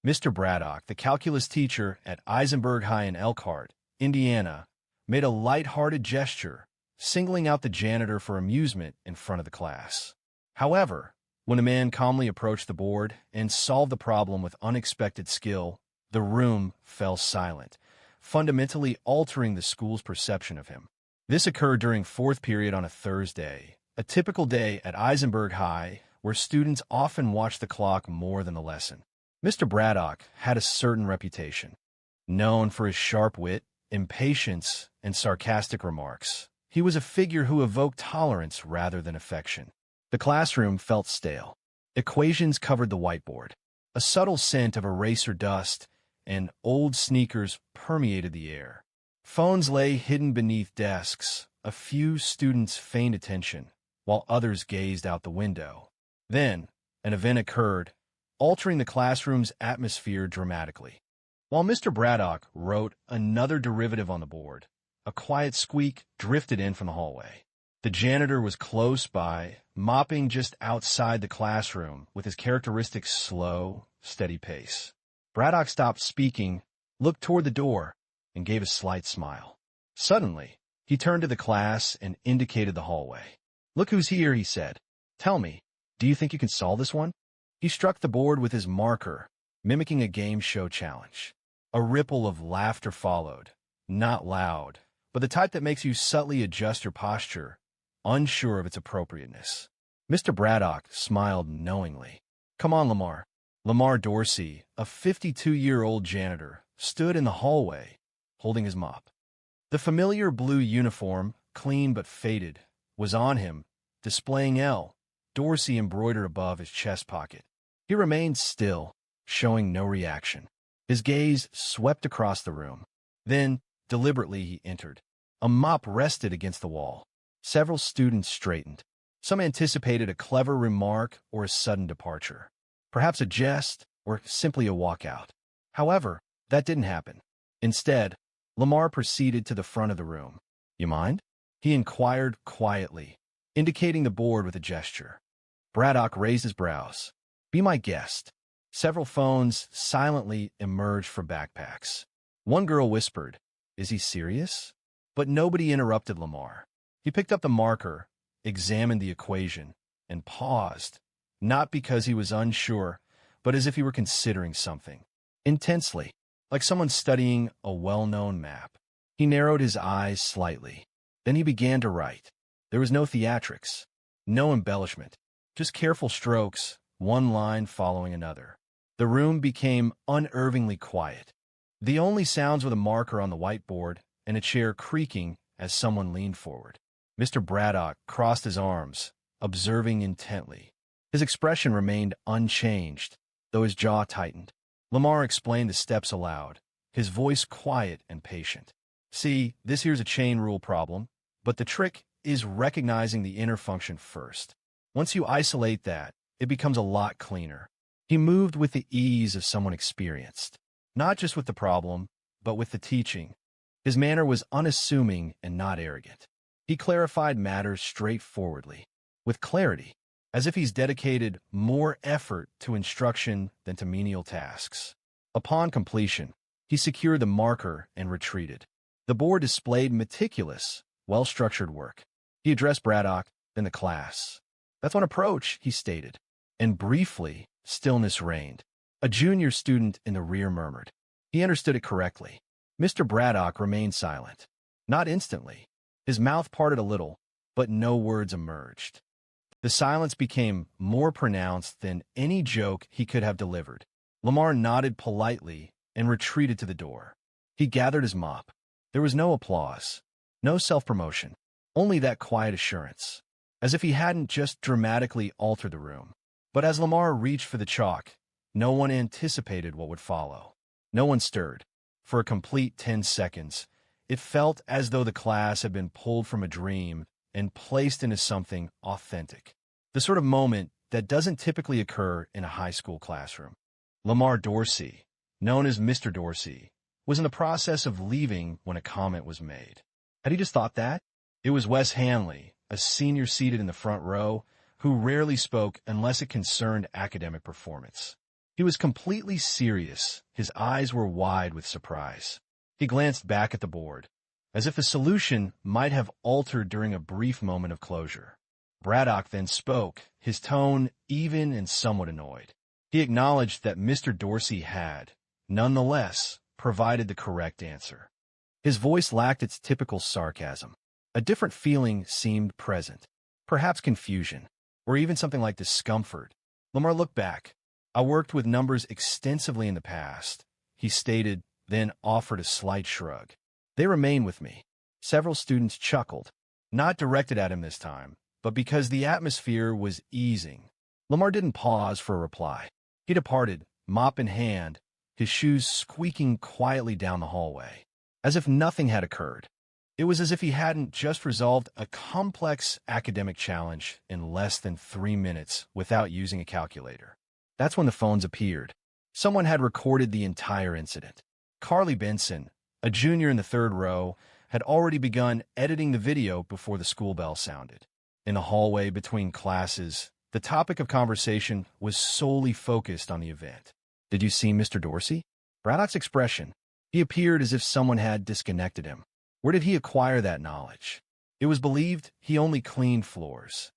Mr. Braddock, the calculus teacher at Eisenberg High in Elkhart, Indiana, made a light-hearted gesture, singling out the janitor for amusement in front of the class. However, when a man calmly approached the board and solved the problem with unexpected skill, the room fell silent, fundamentally altering the school's perception of him. This occurred during fourth period on a Thursday, a typical day at Eisenberg High where students often watch the clock more than the lesson. Mr. Braddock had a certain reputation. Known for his sharp wit, impatience, and sarcastic remarks, he was a figure who evoked tolerance rather than affection. The classroom felt stale. Equations covered the whiteboard. A subtle scent of eraser dust and old sneakers permeated the air. Phones lay hidden beneath desks. A few students feigned attention, while others gazed out the window. Then, an event occurred, altering the classroom's atmosphere dramatically. While Mr. Braddock wrote another derivative on the board, a quiet squeak drifted in from the hallway. The janitor was close by, mopping just outside the classroom with his characteristic slow, steady pace. Braddock stopped speaking, looked toward the door, and gave a slight smile. Suddenly, he turned to the class and indicated the hallway. "Look who's here," he said. "Tell me, do you think you can solve this one?" He struck the board with his marker, mimicking a game show challenge. A ripple of laughter followed, not loud, but the type that makes you subtly adjust your posture, unsure of its appropriateness. Mr. Braddock smiled knowingly. "Come on, Lamar." Lamar Dorsey, a 52-year-old janitor, stood in the hallway, holding his mop. The familiar blue uniform, clean but faded, was on him, displaying L. Dorsey embroidered above his chest pocket. He remained still, showing no reaction. His gaze swept across the room. Then, deliberately, he entered. A mop rested against the wall. Several students straightened. Some anticipated a clever remark or a sudden departure. Perhaps a jest or simply a walkout. However, that didn't happen. Instead, Lamar proceeded to the front of the room. "You mind?" he inquired quietly, indicating the board with a gesture. Braddock raised his brows. "Be my guest." Several phones silently emerged from backpacks. One girl whispered, "Is he serious?" But nobody interrupted Lamar. He picked up the marker, examined the equation, and paused, not because he was unsure, but as if he were considering something. Intensely, like someone studying a well-known map. He narrowed his eyes slightly. Then he began to write. There was no theatrics, no embellishment, just careful strokes, one line following another. The room became unnervingly quiet. The only sounds were the marker on the whiteboard and a chair creaking as someone leaned forward. Mr. Braddock crossed his arms, observing intently. His expression remained unchanged, though his jaw tightened. Lamar explained the steps aloud, his voice quiet and patient. "See, this here's a chain rule problem, but the trick is recognizing the inner function first. Once you isolate that, it becomes a lot cleaner." He moved with the ease of someone experienced, not just with the problem, but with the teaching. His manner was unassuming and not arrogant. He clarified matters straightforwardly, with clarity, as if he's dedicated more effort to instruction than to menial tasks. Upon completion, he secured the marker and retreated. The board displayed meticulous, well-structured work. He addressed Braddock, then the class. "That's one approach," he stated, and briefly, stillness reigned. A junior student in the rear murmured. He understood it correctly. Mr. Braddock remained silent. Not instantly. His mouth parted a little, but no words emerged. The silence became more pronounced than any joke he could have delivered. Lamar nodded politely and retreated to the door. He gathered his mop. There was no applause, no self-promotion, only that quiet assurance, as if he hadn't just dramatically altered the room. But as Lamar reached for the chalk, no one anticipated what would follow. No one stirred. For a complete 10 seconds, it felt as though the class had been pulled from a dream and placed into something authentic. The sort of moment that doesn't typically occur in a high school classroom. Lamar Dorsey, known as Mr. Dorsey, was in the process of leaving when a comment was made. Had he just thought that? It was Wes Hanley, a senior seated in the front row, who rarely spoke unless it concerned academic performance. He was completely serious. His eyes were wide with surprise. He glanced back at the board, as if the solution might have altered during a brief moment of closure. Braddock then spoke, his tone even and somewhat annoyed. He acknowledged that Mr. Dorsey had, nonetheless, provided the correct answer. His voice lacked its typical sarcasm. A different feeling seemed present, perhaps confusion, or even something like discomfort. Lamar looked back. "I worked with numbers extensively in the past," he stated, then offered a slight shrug. "They remain with me." Several students chuckled, not directed at him this time, but because the atmosphere was easing. Lamar didn't pause for a reply. He departed, mop in hand, his shoes squeaking quietly down the hallway, as if nothing had occurred. It was as if he hadn't just resolved a complex academic challenge in less than 3 minutes without using a calculator. That's when the phones appeared. Someone had recorded the entire incident. Carly Benson, a junior in the third row, had already begun editing the video before the school bell sounded. In the hallway between classes, the topic of conversation was solely focused on the event. "Did you see Mr. Dorsey?" Braddock's expression. He appeared as if someone had disconnected him. Where did he acquire that knowledge? It was believed he only cleaned floors.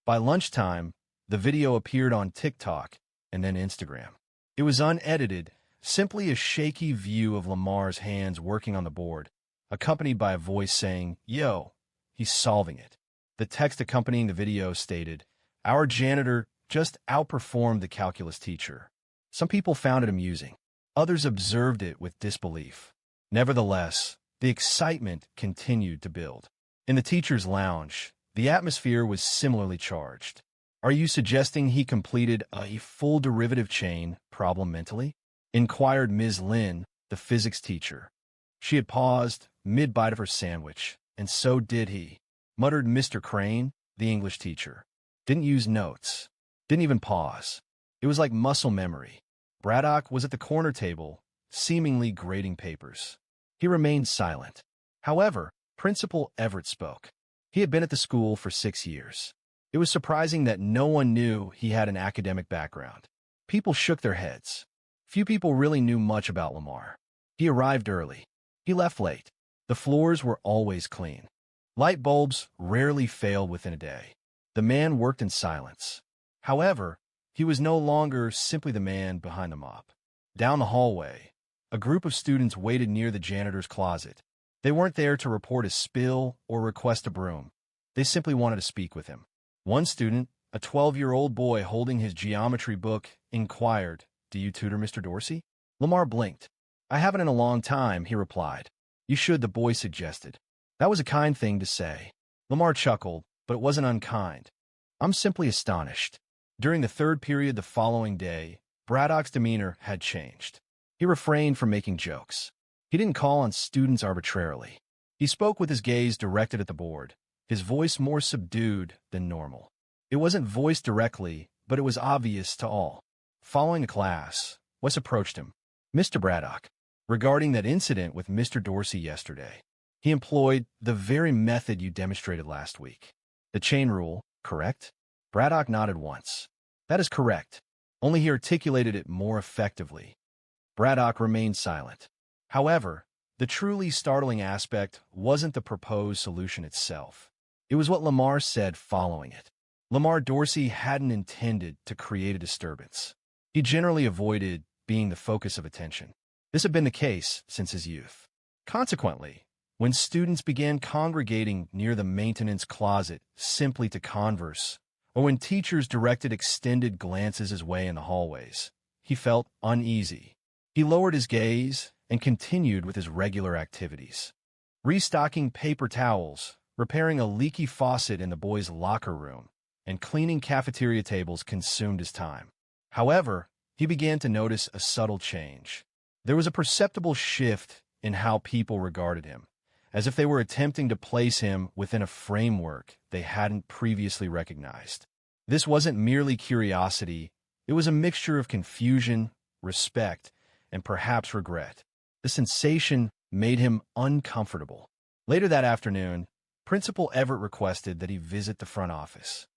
By lunchtime, the video appeared on TikTok and then Instagram. It was unedited, simply a shaky view of Lamar's hands working on the board, accompanied by a voice saying, "Yo, he's solving it." The text accompanying the video stated, "Our janitor just outperformed the calculus teacher." Some people found it amusing. Others observed it with disbelief. Nevertheless, the excitement continued to build. In the teacher's lounge, the atmosphere was similarly charged. "Are you suggesting he completed a full derivative chain problem mentally?" inquired Ms. Lin, the physics teacher. She had paused mid-bite of her sandwich, "And so did he," muttered Mr. Crane, the English teacher. "Didn't use notes. Didn't even pause. It was like muscle memory." Braddock was at the corner table, seemingly grading papers. He remained silent. However, Principal Everett spoke. He had been at the school for 6 years. It was surprising that no one knew he had an academic background. People shook their heads. Few people really knew much about Lamar. He arrived early. He left late. The floors were always clean. Light bulbs rarely failed within a day. The man worked in silence. However, he was no longer simply the man behind the mop. Down the hallway, a group of students waited near the janitor's closet. They weren't there to report a spill or request a broom. They simply wanted to speak with him. One student, a 12-year-old boy holding his geometry book, inquired, "Do you tutor Mr. Dorsey?" Lamar blinked. "I haven't in a long time," he replied. "You should," the boy suggested. That was a kind thing to say. Lamar chuckled, but it wasn't unkind. "I'm simply astonished." During the third period the following day, Braddock's demeanor had changed. He refrained from making jokes. He didn't call on students arbitrarily. He spoke with his gaze directed at the board, his voice more subdued than normal. It wasn't voiced directly, but it was obvious to all. Following the class, Wes approached him. "Mr. Braddock, regarding that incident with Mr. Dorsey yesterday, he employed the very method you demonstrated last week. The chain rule, correct?" Braddock nodded once. "That is correct. Only he articulated it more effectively." Braddock remained silent. However, the truly startling aspect wasn't the proposed solution itself. It was what Lamar said following it. Lamar Dorsey hadn't intended to create a disturbance. He generally avoided being the focus of attention. This had been the case since his youth. Consequently, when students began congregating near the maintenance closet simply to converse, or when teachers directed extended glances his way in the hallways, he felt uneasy. He lowered his gaze and continued with his regular activities. Restocking paper towels, repairing a leaky faucet in the boys' locker room, and cleaning cafeteria tables consumed his time. However, he began to notice a subtle change. There was a perceptible shift in how people regarded him, as if they were attempting to place him within a framework they hadn't previously recognized. This wasn't merely curiosity, it was a mixture of confusion, respect, and perhaps regret. The sensation made him uncomfortable. Later that afternoon, Principal Everett requested that he visit the front office.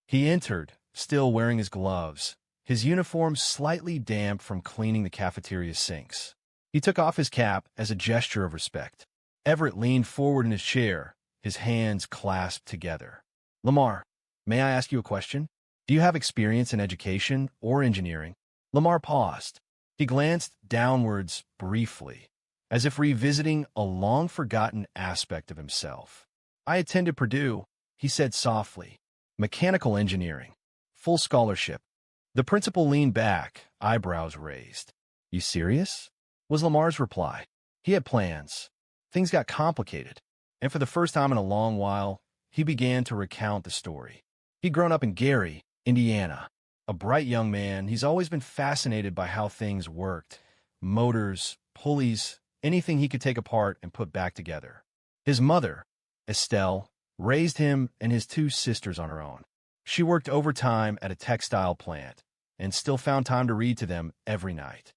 He entered, still wearing his gloves, his uniform slightly damp from cleaning the cafeteria sinks. He took off his cap as a gesture of respect. Everett leaned forward in his chair, his hands clasped together. Lamar, may I ask you a question? Do you have experience in education or engineering? Lamar paused. He glanced downwards briefly, as if revisiting a long-forgotten aspect of himself. I attended Purdue, he said softly. Mechanical engineering. Full scholarship. The principal leaned back, eyebrows raised. You serious? Was Lamar's reply. He had plans. Things got complicated, and for the first time in a long while, he began to recount the story. He'd grown up in Gary, Indiana. A bright young man, he's always been fascinated by how things worked. Motors, pulleys, anything he could take apart and put back together. His mother, Estelle, raised him and his two sisters on her own. She worked overtime at a textile plant and still found time to read to them every night.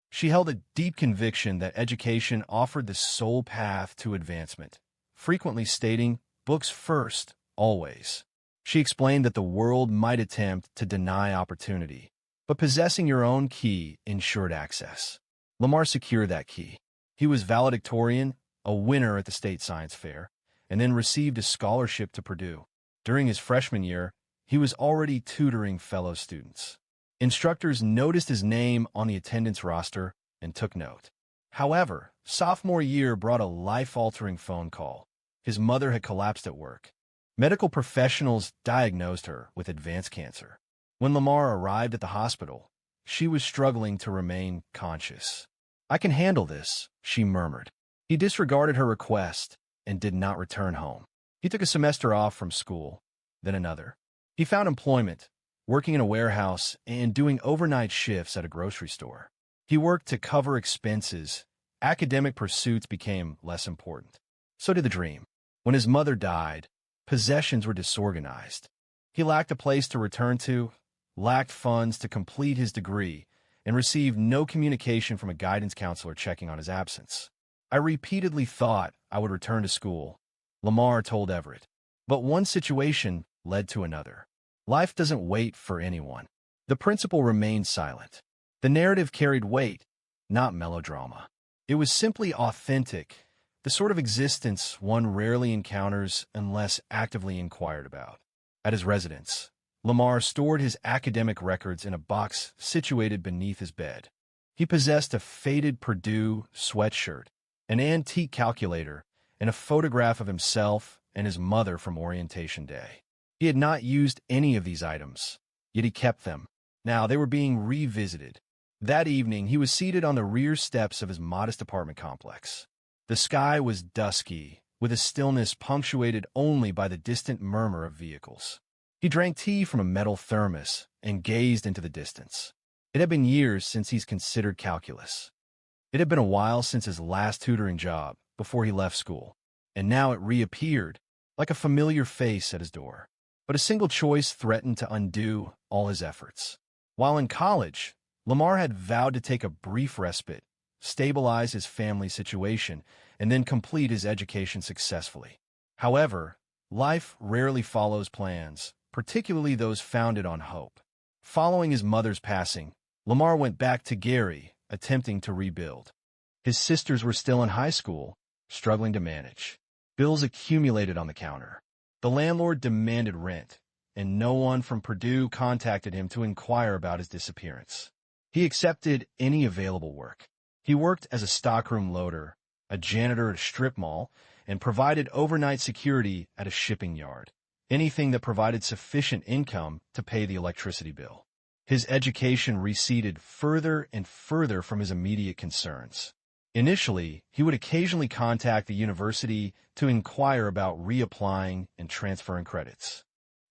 She held a deep conviction that education offered the sole path to advancement, frequently stating, books first, always. She explained that the world might attempt to deny opportunity, but possessing your own key ensured access. Lamar secured that key. He was valedictorian, a winner at the state science fair, and then received a scholarship to Purdue. During his freshman year, he was already tutoring fellow students. Instructors noticed his name on the attendance roster and took note. However, sophomore year brought a life-altering phone call. His mother had collapsed at work. Medical professionals diagnosed her with advanced cancer. When Lamar arrived at the hospital, she was struggling to remain conscious. I can handle this, she murmured. He disregarded her request and did not return home. He took a semester off from school, then another. He found employment, working in a warehouse and doing overnight shifts at a grocery store. He worked to cover expenses. Academic pursuits became less important. So did the dream. When his mother died, possessions were disorganized. He lacked a place to return to, lacked funds to complete his degree, and received no communication from a guidance counselor checking on his absence. I repeatedly thought I would return to school, Lamar told Everett. But one situation led to another. Life doesn't wait for anyone. The principal remained silent. The narrative carried weight, not melodrama. It was simply authentic, the sort of existence one rarely encounters unless actively inquired about. At his residence, Lamar stored his academic records in a box situated beneath his bed. He possessed a faded Purdue sweatshirt, an antique calculator, and a photograph of himself and his mother from orientation day. He had not used any of these items, yet he kept them. Now they were being revisited. That evening, he was seated on the rear steps of his modest apartment complex. The sky was dusky, with a stillness punctuated only by the distant murmur of vehicles. He drank tea from a metal thermos and gazed into the distance. It had been years since he's considered calculus. It had been a while since his last tutoring job, before he left school, and now it reappeared, like a familiar face at his door. But a single choice threatened to undo all his efforts. While in college, Lamar had vowed to take a brief respite, stabilize his family situation, and then complete his education successfully. However, life rarely follows plans, particularly those founded on hope. Following his mother's passing, Lamar went back to Gary, attempting to rebuild. His sisters were still in high school, struggling to manage. Bills accumulated on the counter. The landlord demanded rent, and no one from Purdue contacted him to inquire about his disappearance. He accepted any available work. He worked as a stockroom loader, a janitor at a strip mall, and provided overnight security at a shipping yard. Anything that provided sufficient income to pay the electricity bill. His education receded further and further from his immediate concerns. Initially, he would occasionally contact the university to inquire about reapplying and transferring credits.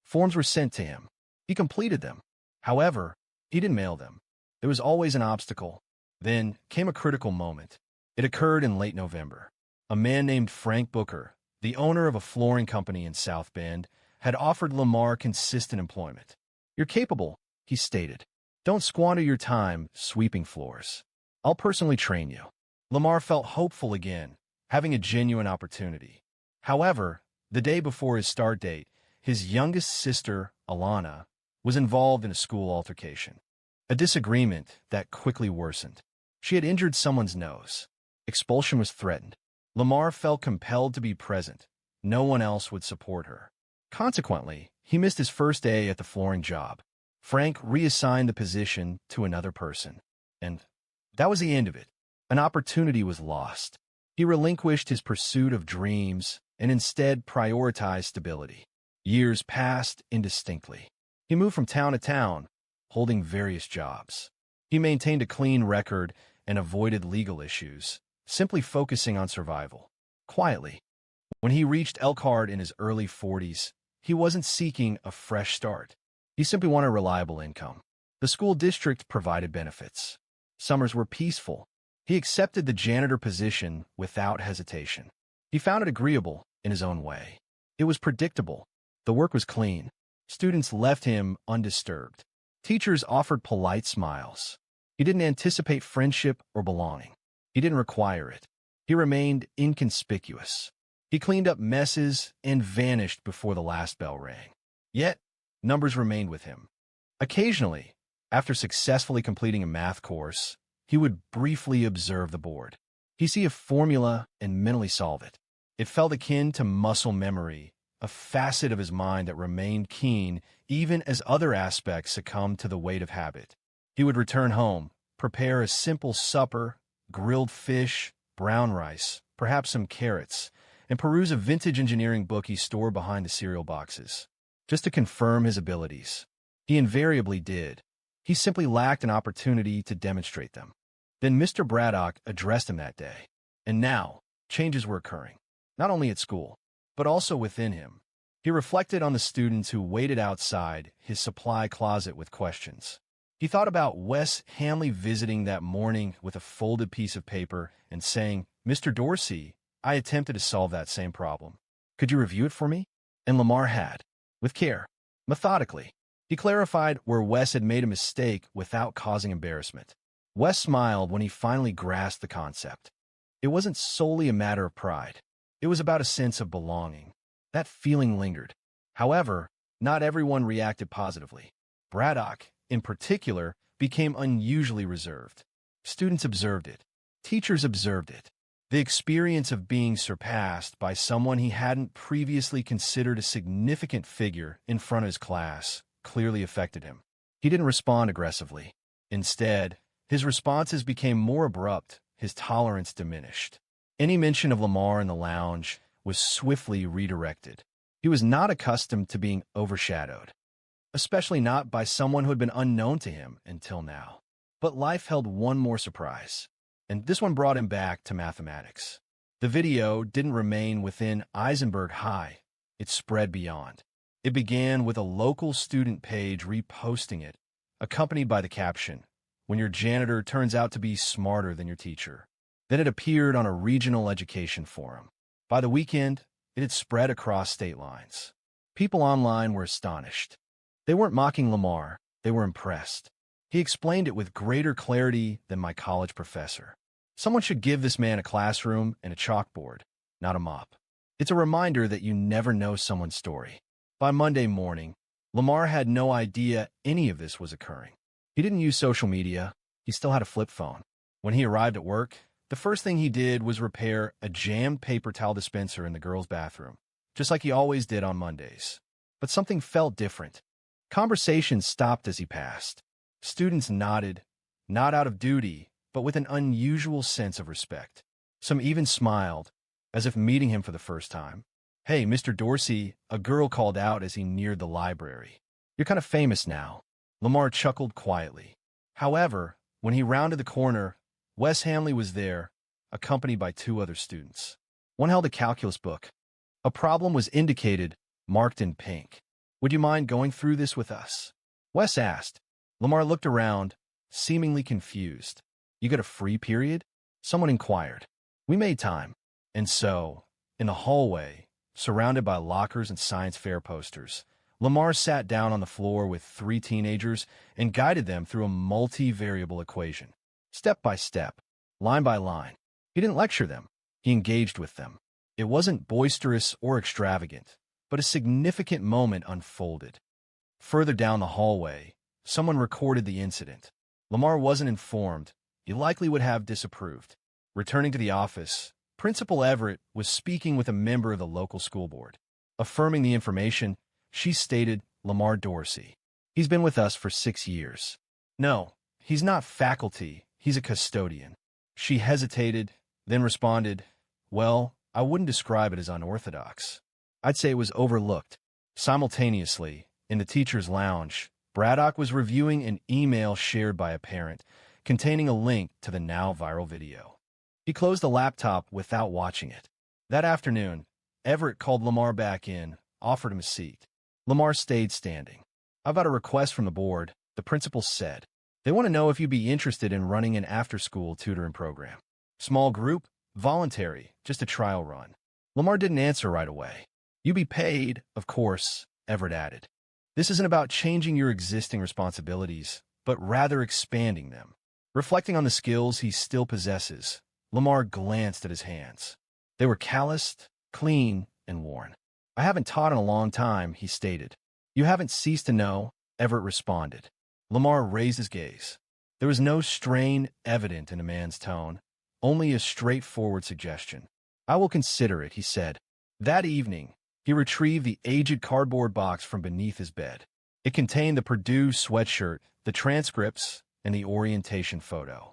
Forms were sent to him. He completed them. However, he didn't mail them. There was always an obstacle. Then came a critical moment. It occurred in late November. A man named Frank Booker, the owner of a flooring company in South Bend, had offered Lamar consistent employment. "You're capable," he stated. "Don't squander your time sweeping floors. I'll personally train you." Lamar felt hopeful again, having a genuine opportunity. However, the day before his start date, his youngest sister, Alana, was involved in a school altercation. a disagreement that quickly worsened. She had injured someone's nose. Expulsion was threatened. Lamar felt compelled to be present. No one else would support her. Consequently, he missed his first day at the flooring job. Frank reassigned the position to another person. And that was the end of it. An opportunity was lost. He relinquished his pursuit of dreams and instead prioritized stability. Years passed indistinctly. He moved from town to town, holding various jobs. He maintained a clean record and avoided legal issues, simply focusing on survival. Quietly. When he reached Elkhart in his early 40s, he wasn't seeking a fresh start. He simply wanted a reliable income. The school district provided benefits. Summers were peaceful. He accepted the janitor position without hesitation. He found it agreeable in his own way. It was predictable. The work was clean. Students left him undisturbed. Teachers offered polite smiles. He didn't anticipate friendship or belonging. He didn't require it. He remained inconspicuous. He cleaned up messes and vanished before the last bell rang. Yet, numbers remained with him. Occasionally, after successfully completing a math course, he would briefly observe the board. He'd see a formula and mentally solve it. It felt akin to muscle memory, a facet of his mind that remained keen even as other aspects succumbed to the weight of habit. He would return home, prepare a simple supper, grilled fish, brown rice, perhaps some carrots, and peruse a vintage engineering book he stored behind the cereal boxes, just to confirm his abilities. He invariably did. He simply lacked an opportunity to demonstrate them. Then Mr. Braddock addressed him that day. And now, changes were occurring, not only at school, but also within him. He reflected on the students who waited outside his supply closet with questions. He thought about Wes Hanley visiting that morning with a folded piece of paper and saying, "Mr. Dorsey, I attempted to solve that same problem. Could you review it for me?" And Lamar had, with care, methodically. He clarified where Wes had made a mistake without causing embarrassment. Wes smiled when he finally grasped the concept. It wasn't solely a matter of pride. It was about a sense of belonging. That feeling lingered. However, not everyone reacted positively. Braddock, in particular, became unusually reserved. Students observed it. Teachers observed it. The experience of being surpassed by someone he hadn't previously considered a significant figure in front of his class clearly affected him. He didn't respond aggressively. Instead, his responses became more abrupt, his tolerance diminished. Any mention of Lamar in the lounge was swiftly redirected. He was not accustomed to being overshadowed, especially not by someone who had been unknown to him until now. But life held one more surprise, and this one brought him back to mathematics. The video didn't remain within Eisenberg High. It spread beyond. It began with a local student page reposting it, accompanied by the caption, "When your janitor turns out to be smarter than your teacher." Then it appeared on a regional education forum. By the weekend, it had spread across state lines. People online were astonished. They weren't mocking Lamar, they were impressed. He explained it with greater clarity than my college professor. Someone should give this man a classroom and a chalkboard, not a mop. It's a reminder that you never know someone's story. By Monday morning, Lamar had no idea any of this was occurring. He didn't use social media. He still had a flip phone. When he arrived at work, the first thing he did was repair a jammed paper towel dispenser in the girls' bathroom, just like he always did on Mondays. But something felt different. Conversations stopped as he passed. Students nodded, not out of duty, but with an unusual sense of respect. Some even smiled, as if meeting him for the first time. "Hey, Mr. Dorsey," a girl called out as he neared the library. "You're kind of famous now." Lamar chuckled quietly. However, when he rounded the corner, Wes Hanley was there, accompanied by two other students. One held a calculus book. A problem was indicated, marked in pink. "Would you mind going through this with us?" Wes asked. Lamar looked around, seemingly confused. "You got a free period?" Someone inquired. We made time. And so, in the hallway, surrounded by lockers and science fair posters, Lamar sat down on the floor with three teenagers and guided them through a multivariable equation. Step by step, line by line. He didn't lecture them. He engaged with them. It wasn't boisterous or extravagant, but a significant moment unfolded. Further down the hallway, someone recorded the incident. Lamar wasn't informed. He likely would have disapproved. Returning to the office, Principal Everett was speaking with a member of the local school board. Affirming the information, she stated, Lamar Dorsey. He's been with us for 6 years. No, he's not faculty. He's a custodian. She hesitated, then responded, well, I wouldn't describe it as unorthodox. I'd say it was overlooked. Simultaneously, in the teacher's lounge, Braddock was reviewing an email shared by a parent containing a link to the now viral video. He closed the laptop without watching it. That afternoon, Everett called Lamar back in, offered him a seat. Lamar stayed standing. I've got a request from the board, the principal said. They want to know if you'd be interested in running an after-school tutoring program. Small group, voluntary, just a trial run. Lamar didn't answer right away. You'd be paid, of course, Everett added. This isn't about changing your existing responsibilities, but rather expanding them. Reflecting on the skills he still possesses, Lamar glanced at his hands. They were calloused, clean, and worn. I haven't taught in a long time, he stated. You haven't ceased to know, Everett responded. Lamar raised his gaze. There was no strain evident in the man's tone, only a straightforward suggestion. I will consider it, he said. That evening, he retrieved the aged cardboard box from beneath his bed. It contained the Purdue sweatshirt, the transcripts, and the orientation photo.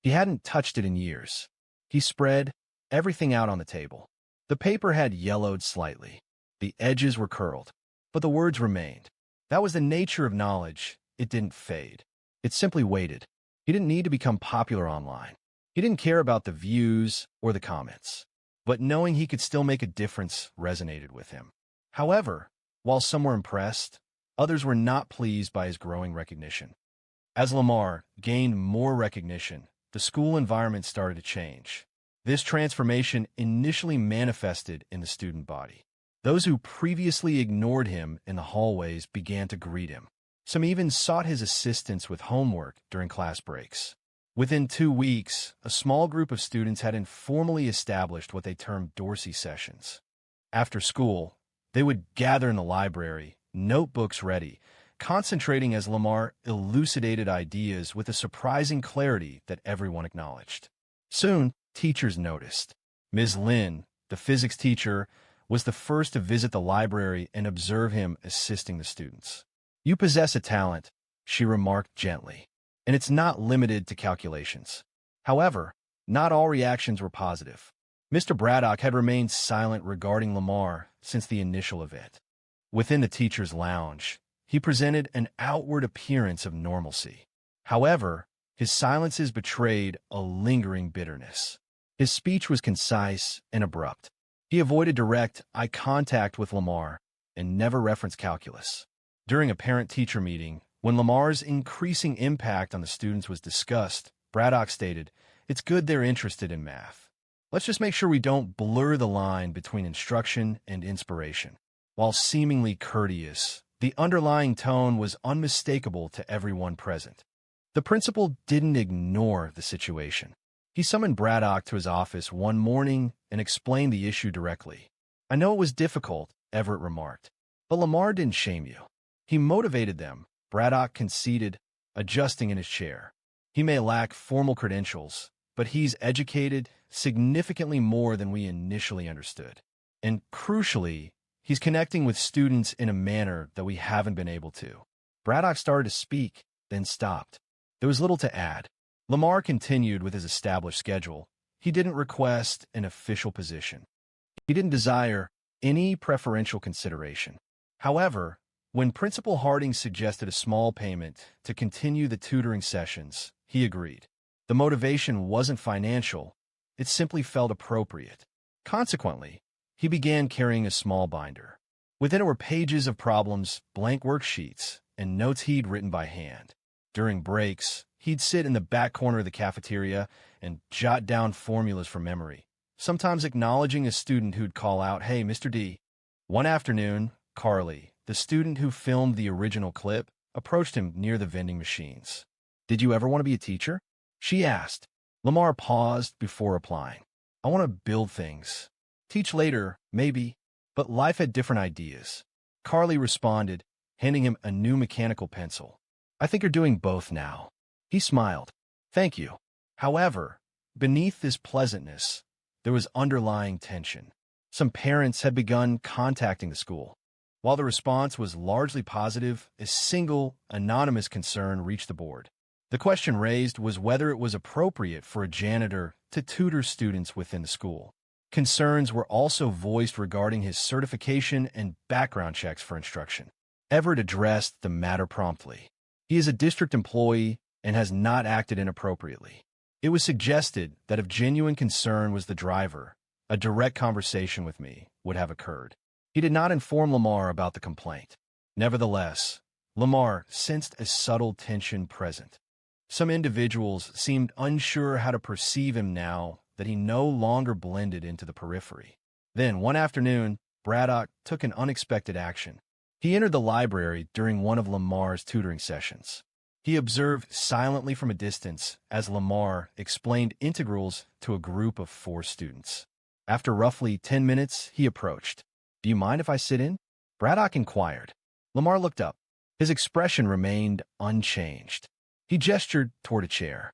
He hadn't touched it in years. He spread everything out on the table. The paper had yellowed slightly. The edges were curled, but the words remained. That was the nature of knowledge. It didn't fade. It simply waited. He didn't need to become popular online. He didn't care about the views or the comments. But knowing he could still make a difference resonated with him. However, while some were impressed, others were not pleased by his growing recognition. As Lamar gained more recognition, the school environment started to change. This transformation initially manifested in the student body. Those who previously ignored him in the hallways began to greet him. Some even sought his assistance with homework during class breaks. Within 2 weeks, a small group of students had informally established what they termed Dorsey sessions. After school, they would gather in the library, notebooks ready, concentrating as Lamar elucidated ideas with a surprising clarity that everyone acknowledged. Soon, teachers noticed. Ms. Lynn, the physics teacher, was the first to visit the library and observe him assisting the students. You possess a talent, she remarked gently, and it's not limited to calculations. However, not all reactions were positive. Mr. Braddock had remained silent regarding Lamar since the initial event. Within the teacher's lounge, he presented an outward appearance of normalcy. However, his silences betrayed a lingering bitterness. His speech was concise and abrupt. He avoided direct eye contact with Lamar and never referenced calculus. During a parent-teacher meeting, when Lamar's increasing impact on the students was discussed, Braddock stated, "It's good they're interested in math. Let's just make sure we don't blur the line between instruction and inspiration." While seemingly courteous, the underlying tone was unmistakable to everyone present. The principal didn't ignore the situation. He summoned Braddock to his office one morning and explained the issue directly. "I know it was difficult," Everett remarked, "but Lamar didn't shame you. He motivated them," Braddock conceded, adjusting in his chair. "He may lack formal credentials, but he's educated significantly more than we initially understood. And crucially, he's connecting with students in a manner that we haven't been able to." Braddock started to speak, then stopped. There was little to add. Lamar continued with his established schedule. He didn't request an official position. He didn't desire any preferential consideration. However, when Principal Harding suggested a small payment to continue the tutoring sessions, he agreed. The motivation wasn't financial, it simply felt appropriate. Consequently, he began carrying a small binder. Within it were pages of problems, blank worksheets, and notes he'd written by hand. During breaks, he'd sit in the back corner of the cafeteria and jot down formulas from memory, sometimes acknowledging a student who'd call out, "Hey, Mr. D." One afternoon, Carly, the student who filmed the original clip, approached him near the vending machines. "Did you ever want to be a teacher?" she asked. Lamar paused before replying. "I want to build things. Teach later, maybe, but life had different ideas." Carly responded, handing him a new mechanical pencil. "I think you're doing both now." He smiled. Thank you. However, beneath this pleasantness, there was underlying tension. Some parents had begun contacting the school. While the response was largely positive, a single, anonymous concern reached the board. The question raised was whether it was appropriate for a janitor to tutor students within the school. Concerns were also voiced regarding his certification and background checks for instruction. Everett addressed the matter promptly. He is a district employee and has not acted inappropriately. It was suggested that if genuine concern was the driver, a direct conversation with me would have occurred. He did not inform Lamar about the complaint. Nevertheless, Lamar sensed a subtle tension present. Some individuals seemed unsure how to perceive him now that he no longer blended into the periphery. Then, one afternoon, Braddock took an unexpected action. He entered the library during one of Lamar's tutoring sessions. He observed silently from a distance as Lamar explained integrals to a group of 4 students. After roughly 10 minutes, he approached. "Do you mind if I sit in?" Braddock inquired. Lamar looked up. His expression remained unchanged. He gestured toward a chair.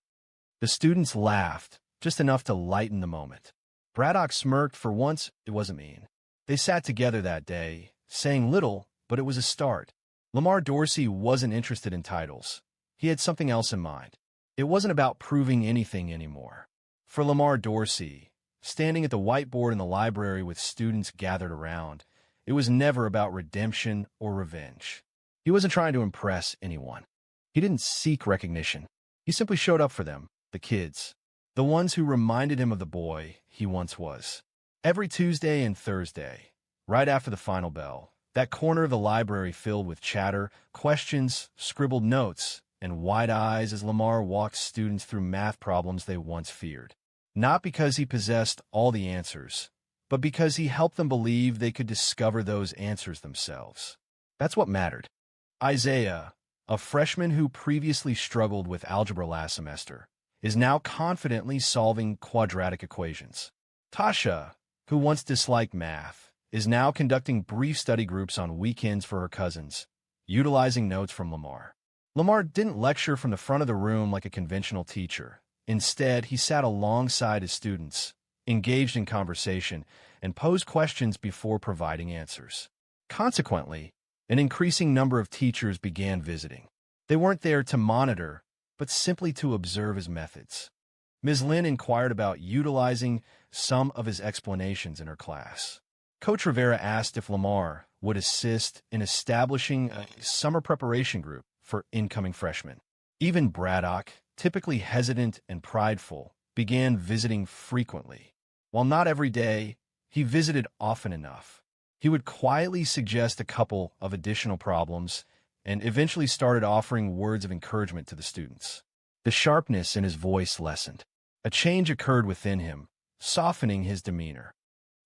The students laughed, just enough to lighten the moment. Braddock smirked. For once, it wasn't mean. They sat together that day, saying little, but it was a start. Lamar Dorsey wasn't interested in titles. He had something else in mind. It wasn't about proving anything anymore. For Lamar Dorsey, standing at the whiteboard in the library with students gathered around, it was never about redemption or revenge. He wasn't trying to impress anyone. He didn't seek recognition. He simply showed up for them, the kids, the ones who reminded him of the boy he once was. Every Tuesday and Thursday, right after the final bell, that corner of the library filled with chatter, questions, scribbled notes, and wide eyes as Lamar walked students through math problems they once feared. Not because he possessed all the answers, but because he helped them believe they could discover those answers themselves. That's what mattered. Isaiah, a freshman who previously struggled with algebra last semester, is now confidently solving quadratic equations. Tasha, who once disliked math, is now conducting brief study groups on weekends for her cousins, utilizing notes from Lamar. Lamar didn't lecture from the front of the room like a conventional teacher. Instead, he sat alongside his students, engaged in conversation, and posed questions before providing answers. Consequently, an increasing number of teachers began visiting. They weren't there to monitor, but simply to observe his methods. Ms. Lynn inquired about utilizing some of his explanations in her class. Coach Rivera asked if Lamar would assist in establishing a summer preparation group for incoming freshmen. Even Braddock, typically hesitant and prideful, began visiting frequently. While not every day, he visited often enough. He would quietly suggest a couple of additional problems and eventually started offering words of encouragement to the students. The sharpness in his voice lessened. A change occurred within him, softening his demeanor.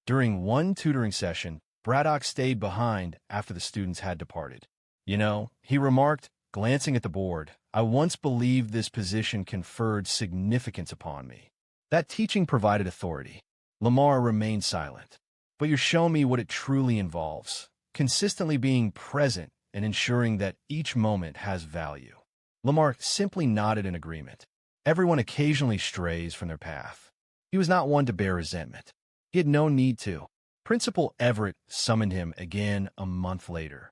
During one tutoring session, Braddock stayed behind after the students had departed. "You know," he remarked, glancing at the board, "I once believed this position conferred significance upon me. That teaching provided authority." Lamar remained silent. "But you're showing me what it truly involves, consistently being present and ensuring that each moment has value." Lamar simply nodded in agreement. Everyone occasionally strays from their path. He was not one to bear resentment. He had no need to. Principal Everett summoned him again a month later.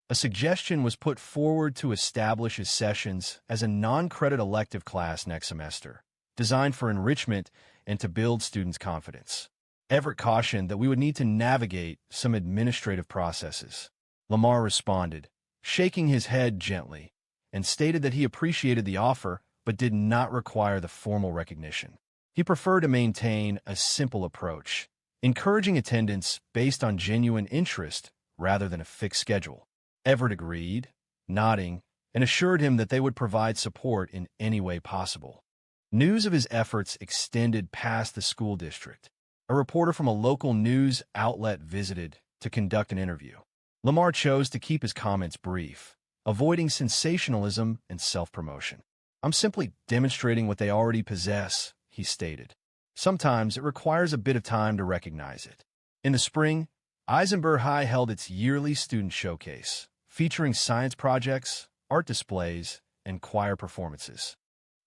A suggestion was put forward to establish his sessions as a non-credit elective class next semester, designed for enrichment and to build students' confidence. Everett cautioned that we would need to navigate some administrative processes. Lamar responded, shaking his head gently, and stated that he appreciated the offer but did not require the formal recognition. He preferred to maintain a simple approach, encouraging attendance based on genuine interest rather than a fixed schedule. Everett agreed, nodding, and assured him that they would provide support in any way possible. News of his efforts extended past the school district. A reporter from a local news outlet visited to conduct an interview. Lamar chose to keep his comments brief, avoiding sensationalism and self-promotion. "I'm simply demonstrating what they already possess," he stated. "Sometimes it requires a bit of time to recognize it." In the spring, Eisenberg High held its yearly student showcase, featuring science projects, art displays, and choir performances.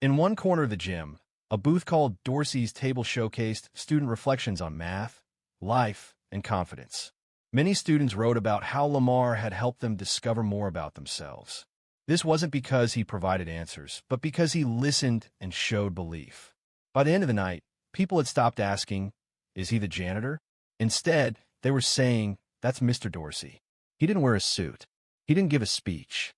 In one corner of the gym, a booth called Dorsey's Table showcased student reflections on math, life, and confidence. Many students wrote about how Lamar had helped them discover more about themselves. This wasn't because he provided answers, but because he listened and showed belief. By the end of the night, people had stopped asking, "Is he the janitor?" Instead, they were saying, "That's Mr. Dorsey." He didn't wear a suit. He didn't give a speech.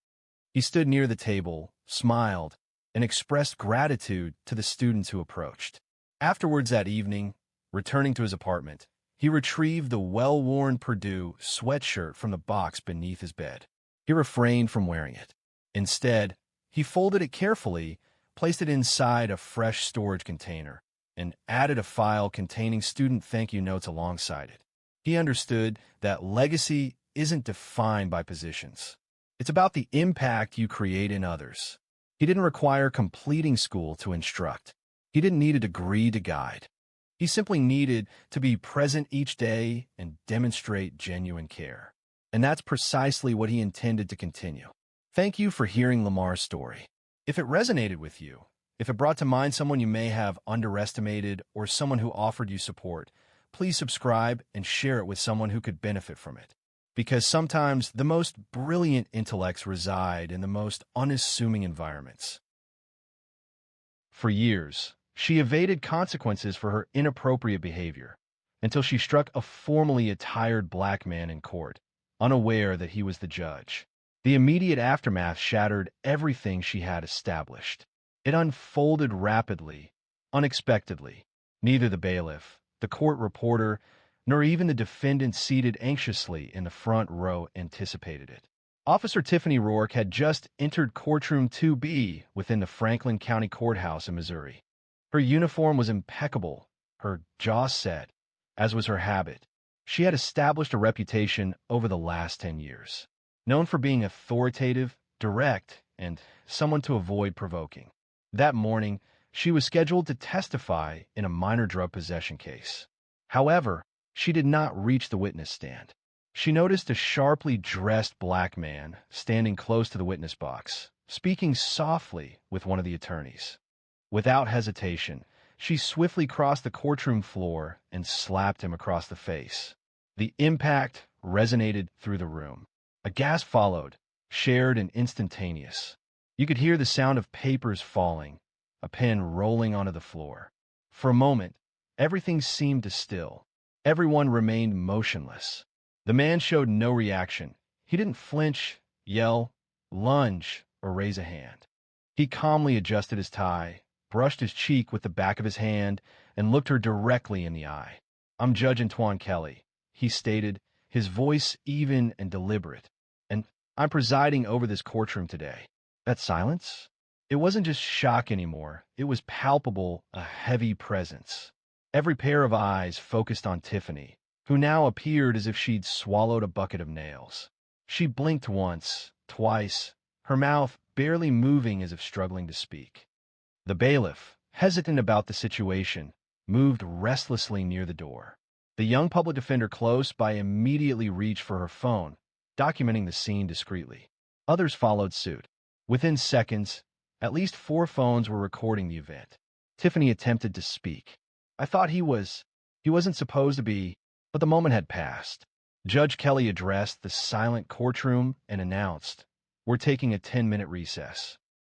He stood near the table, smiled, and expressed gratitude to the students who approached. Afterwards that evening, returning to his apartment, he retrieved the well-worn Purdue sweatshirt from the box beneath his bed. He refrained from wearing it. Instead, he folded it carefully, placed it inside a fresh storage container, and added a file containing student thank you notes alongside it. He understood that legacy isn't defined by positions. It's about the impact you create in others. He didn't require completing school to instruct. He didn't need a degree to guide. He simply needed to be present each day and demonstrate genuine care. And that's precisely what he intended to continue. Thank you for hearing Lamar's story. If it resonated with you, if it brought to mind someone you may have underestimated or someone who offered you support, please subscribe and share it with someone who could benefit from it. Because sometimes the most brilliant intellects reside in the most unassuming environments. For years, she evaded consequences for her inappropriate behavior until she struck a formally attired black man in court, unaware that he was the judge. The immediate aftermath shattered everything she had established. It unfolded rapidly, unexpectedly. Neither the bailiff, the court reporter, nor even the defendant seated anxiously in the front row anticipated it. Officer Tiffany Rourke had just entered courtroom 2B within the Franklin County Courthouse in Missouri. Her uniform was impeccable, her jaw set, as was her habit. She had established a reputation over the last 10 years, known for being authoritative, direct, and someone to avoid provoking. That morning, she was scheduled to testify in a minor drug possession case. However, she did not reach the witness stand. She noticed a sharply dressed black man standing close to the witness box, speaking softly with one of the attorneys. Without hesitation, she swiftly crossed the courtroom floor and slapped him across the face. The impact resonated through the room. A gasp followed, shared and instantaneous. You could hear the sound of papers falling, a pen rolling onto the floor. For a moment, everything seemed to still. Everyone remained motionless. The man showed no reaction. He didn't flinch, yell, lunge, or raise a hand. He calmly adjusted his tie, brushed his cheek with the back of his hand, and looked her directly in the eye. "I'm Judge Antoine Kelly," he stated, his voice even and deliberate, "and I'm presiding over this courtroom today." That silence? It wasn't just shock anymore. It was palpable, a heavy presence. Every pair of eyes focused on Tiffany, who now appeared as if she'd swallowed a bucket of nails. She blinked once, twice, her mouth barely moving as if struggling to speak. The bailiff, hesitant about the situation, moved restlessly near the door. The young public defender close by immediately reached for her phone, documenting the scene discreetly. Others followed suit. Within seconds, at least 4 phones were recording the event. Tiffany attempted to speak. "I thought he wasn't supposed to be," but the moment had passed. Judge Kelly addressed the silent courtroom and announced, "We're taking a 10-minute recess."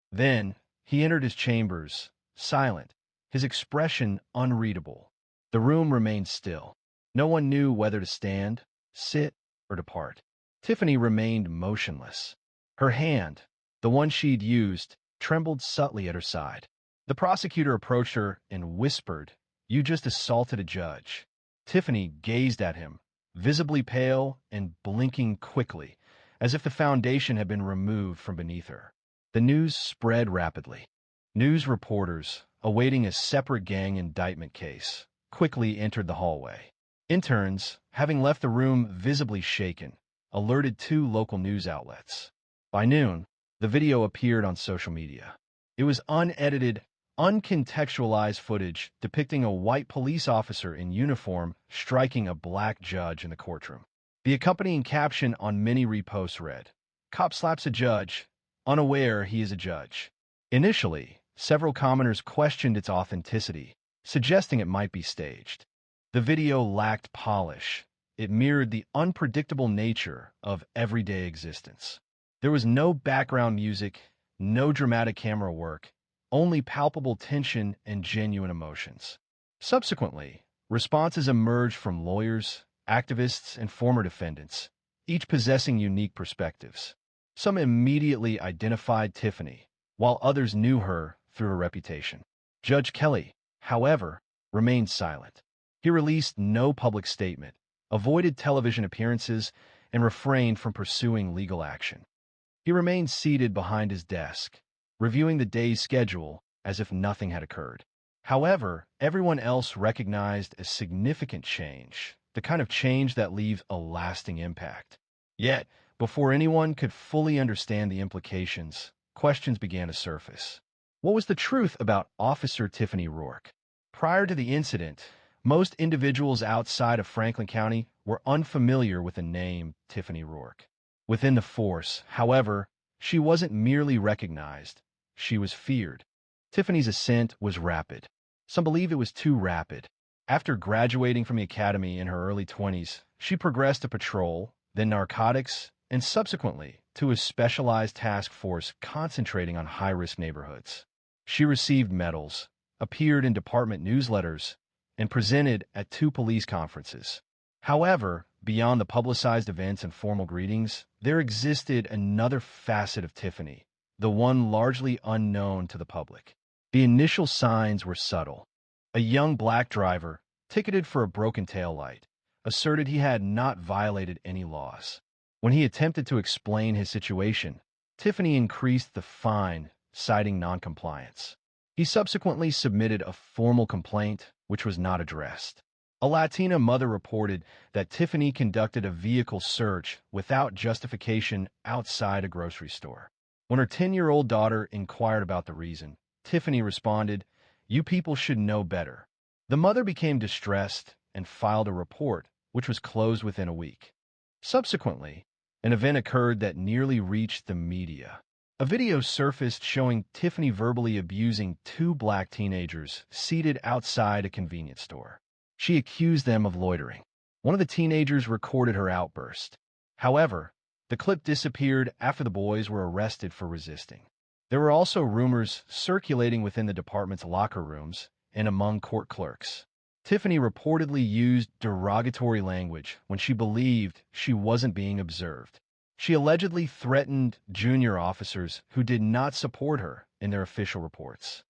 Then, he entered his chambers, silent, his expression unreadable. The room remained still. No one knew whether to stand, sit, or depart. Tiffany remained motionless. Her hand, the one she'd used, trembled subtly at her side. The prosecutor approached her and whispered, "You just assaulted a judge." Tiffany gazed at him, visibly pale and blinking quickly, as if the foundation had been removed from beneath her. The news spread rapidly. News reporters, awaiting a separate gang indictment case, quickly entered the hallway. Interns, having left the room visibly shaken, alerted 2 local news outlets. By noon, the video appeared on social media. It was unedited, uncontextualized footage depicting a white police officer in uniform striking a black judge in the courtroom. The accompanying caption on many reposts read, "Cop slaps a judge, unaware he is a judge." Initially, several commenters questioned its authenticity, suggesting it might be staged. The video lacked polish. It mirrored the unpredictable nature of everyday existence. There was no background music, no dramatic camera work, only palpable tension and genuine emotions. Subsequently, responses emerged from lawyers, activists, and former defendants, each possessing unique perspectives. Some immediately identified Tiffany, while others knew her through her reputation. Judge Kelly, however, remained silent. He released no public statement, avoided television appearances, and refrained from pursuing legal action. He remained seated behind his desk, reviewing the day's schedule as if nothing had occurred. However, everyone else recognized a significant change, the kind of change that leaves a lasting impact. Yet, before anyone could fully understand the implications, questions began to surface. What was the truth about Officer Tiffany Rourke? Prior to the incident, most individuals outside of Franklin County were unfamiliar with the name Tiffany Rourke. Within the force, however, she wasn't merely recognized, she was feared. Tiffany's ascent was rapid. Some believe it was too rapid. After graduating from the academy in her early 20s, she progressed to patrol, then narcotics, and subsequently to a specialized task force concentrating on high-risk neighborhoods. She received medals, appeared in department newsletters, and presented at 2 police conferences. However, beyond the publicized events and formal greetings, there existed another facet of Tiffany, the one largely unknown to the public. The initial signs were subtle. A young black driver, ticketed for a broken taillight, asserted he had not violated any laws. When he attempted to explain his situation, Tiffany increased the fine, citing noncompliance. He subsequently submitted a formal complaint, which was not addressed. A Latina mother reported that Tiffany conducted a vehicle search without justification outside a grocery store. When her 10-year-old daughter inquired about the reason, Tiffany responded, "You people should know better." The mother became distressed and filed a report, which was closed within a week. Subsequently, an event occurred that nearly reached the media. A video surfaced showing Tiffany verbally abusing 2 black teenagers seated outside a convenience store. She accused them of loitering. One of the teenagers recorded her outburst. However, the clip disappeared after the boys were arrested for resisting. There were also rumors circulating within the department's locker rooms and among court clerks. Tiffany reportedly used derogatory language when she believed she wasn't being observed. She allegedly threatened junior officers who did not support her in their official reports.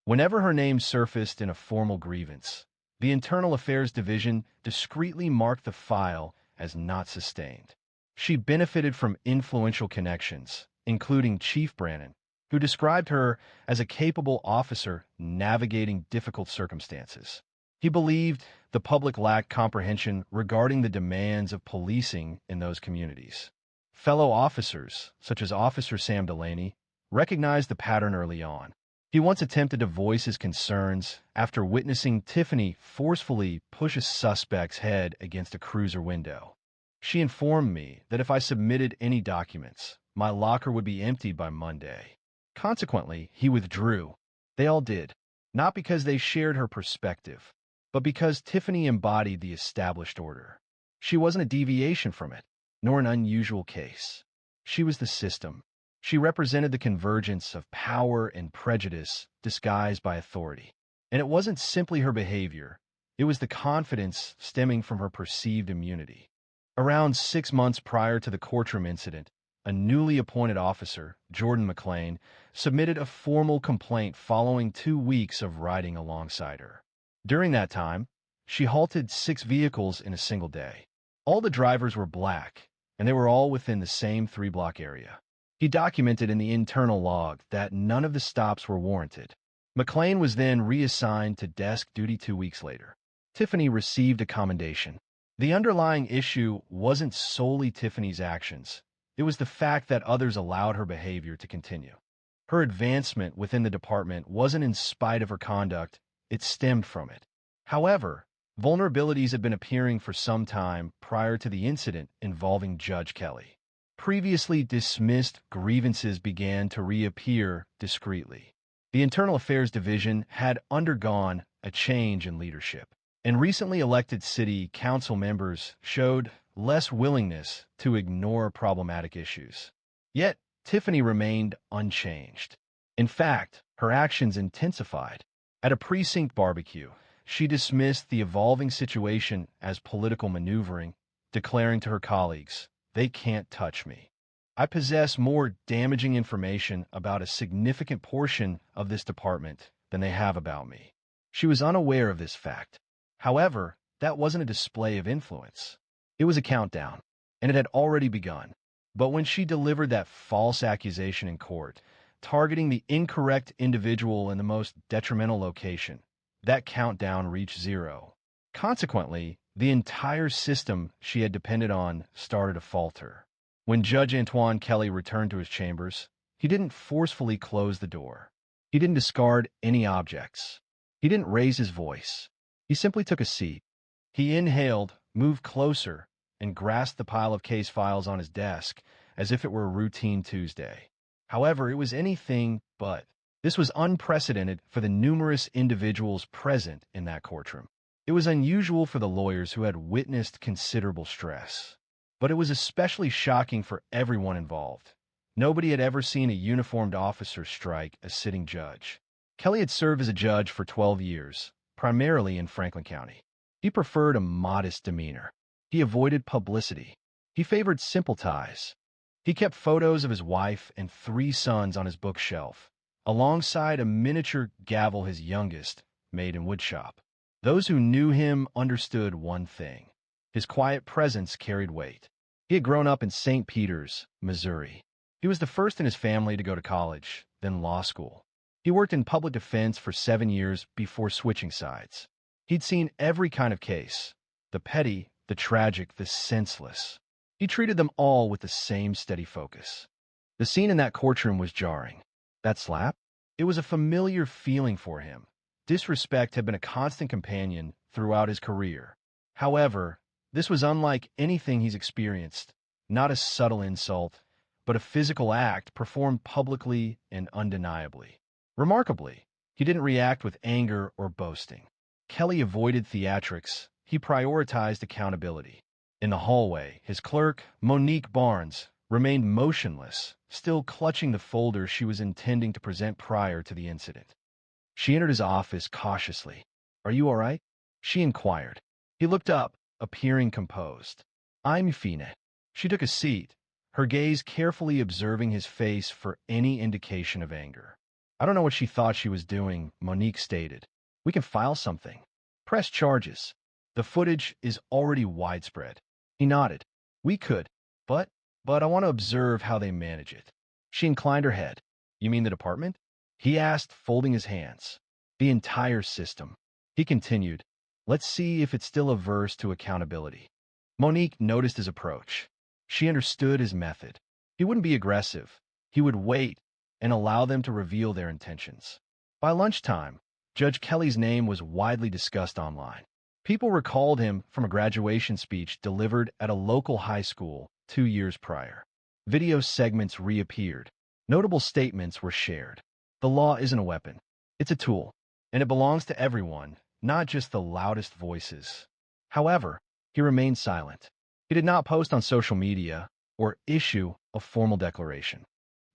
Whenever her name surfaced in a formal grievance, the Internal Affairs Division discreetly marked the file as not sustained. She benefited from influential connections, including Chief Brannon, who described her as a capable officer navigating difficult circumstances. He believed the public lacked comprehension regarding the demands of policing in those communities. Fellow officers, such as Officer Sam Delaney, recognized the pattern early on. He once attempted to voice his concerns after witnessing Tiffany forcefully push a suspect's head against a cruiser window. She informed me that if I submitted any documents, my locker would be emptied by Monday. Consequently, he withdrew. They all did, not because they shared her perspective, but because Tiffany embodied the established order. She wasn't a deviation from it, nor an unusual case. She was the system. She represented the convergence of power and prejudice disguised by authority. And it wasn't simply her behavior. It was the confidence stemming from her perceived immunity. Around 6 months prior to the courtroom incident, a newly appointed officer, Jordan McLean, submitted a formal complaint following 2 weeks of riding alongside her. During that time, she halted 6 vehicles in a single day. All the drivers were black, and they were all within the same 3-block area. He documented in the internal log that none of the stops were warranted. McLean was then reassigned to desk duty 2 weeks later. Tiffany received a commendation. The underlying issue wasn't solely Tiffany's actions. It was the fact that others allowed her behavior to continue. Her advancement within the department wasn't in spite of her conduct, it stemmed from it. However, vulnerabilities had been appearing for some time prior to the incident involving Judge Kelly. Previously dismissed grievances began to reappear discreetly. The Internal Affairs Division had undergone a change in leadership, and recently elected city council members showed less willingness to ignore problematic issues. Yet, Tiffany remained unchanged. In fact, her actions intensified. At a precinct barbecue, she dismissed the evolving situation as political maneuvering, declaring to her colleagues, "They can't touch me. I possess more damaging information about a significant portion of this department than they have about me." She was unaware of this fact. However, that wasn't a display of influence. It was a countdown, and it had already begun. But when she delivered that false accusation in court, targeting the incorrect individual in the most detrimental location, that countdown reached zero. Consequently, the entire system she had depended on started to falter. When Judge Antoine Kelly returned to his chambers, he didn't forcefully close the door. He didn't discard any objects. He didn't raise his voice. He simply took a seat. He inhaled, moved closer, and grasped the pile of case files on his desk as if it were a routine Tuesday. However, it was anything but. This was unprecedented for the numerous individuals present in that courtroom. It was unusual for the lawyers who had witnessed considerable stress. But it was especially shocking for everyone involved. Nobody had ever seen a uniformed officer strike a sitting judge. Kelly had served as a judge for 12 years, primarily in Franklin County. He preferred a modest demeanor. He avoided publicity. He favored simple ties. He kept photos of his wife and 3 sons on his bookshelf, alongside a miniature gavel his youngest made in woodshop. Those who knew him understood one thing. His quiet presence carried weight. He had grown up in St. Peters, Missouri. He was the first in his family to go to college, then law school. He worked in public defense for 7 years before switching sides. He'd seen every kind of case, the petty, the tragic, the senseless. He treated them all with the same steady focus. The scene in that courtroom was jarring. That slap? It was a familiar feeling for him. Disrespect had been a constant companion throughout his career. However, this was unlike anything he's experienced, not a subtle insult, but a physical act performed publicly and undeniably. Remarkably, he didn't react with anger or boasting. Kelly avoided theatrics. He prioritized accountability. In the hallway, his clerk, Monique Barnes, remained motionless, still clutching the folder she was intending to present prior to the incident. She entered his office cautiously. "Are you all right?" she inquired. He looked up, appearing composed. "I'm fine." She took a seat, her gaze carefully observing his face for any indication of anger. "I don't know what she thought she was doing," Monique stated. "We can file something. Press charges. The footage is already widespread." He nodded. "We could, but I want to observe how they manage it." She inclined her head. "You mean the department?" he asked, folding his hands. "The entire system." He continued. "Let's see if it's still averse to accountability." Monique noticed his approach. She understood his method. He wouldn't be aggressive. He would wait and allow them to reveal their intentions. By lunchtime, Judge Kelly's name was widely discussed online. People recalled him from a graduation speech delivered at a local high school 2 years prior. Video segments reappeared. Notable statements were shared. The law isn't a weapon. It's a tool, and it belongs to everyone, not just the loudest voices. However, he remained silent. He did not post on social media or issue a formal declaration.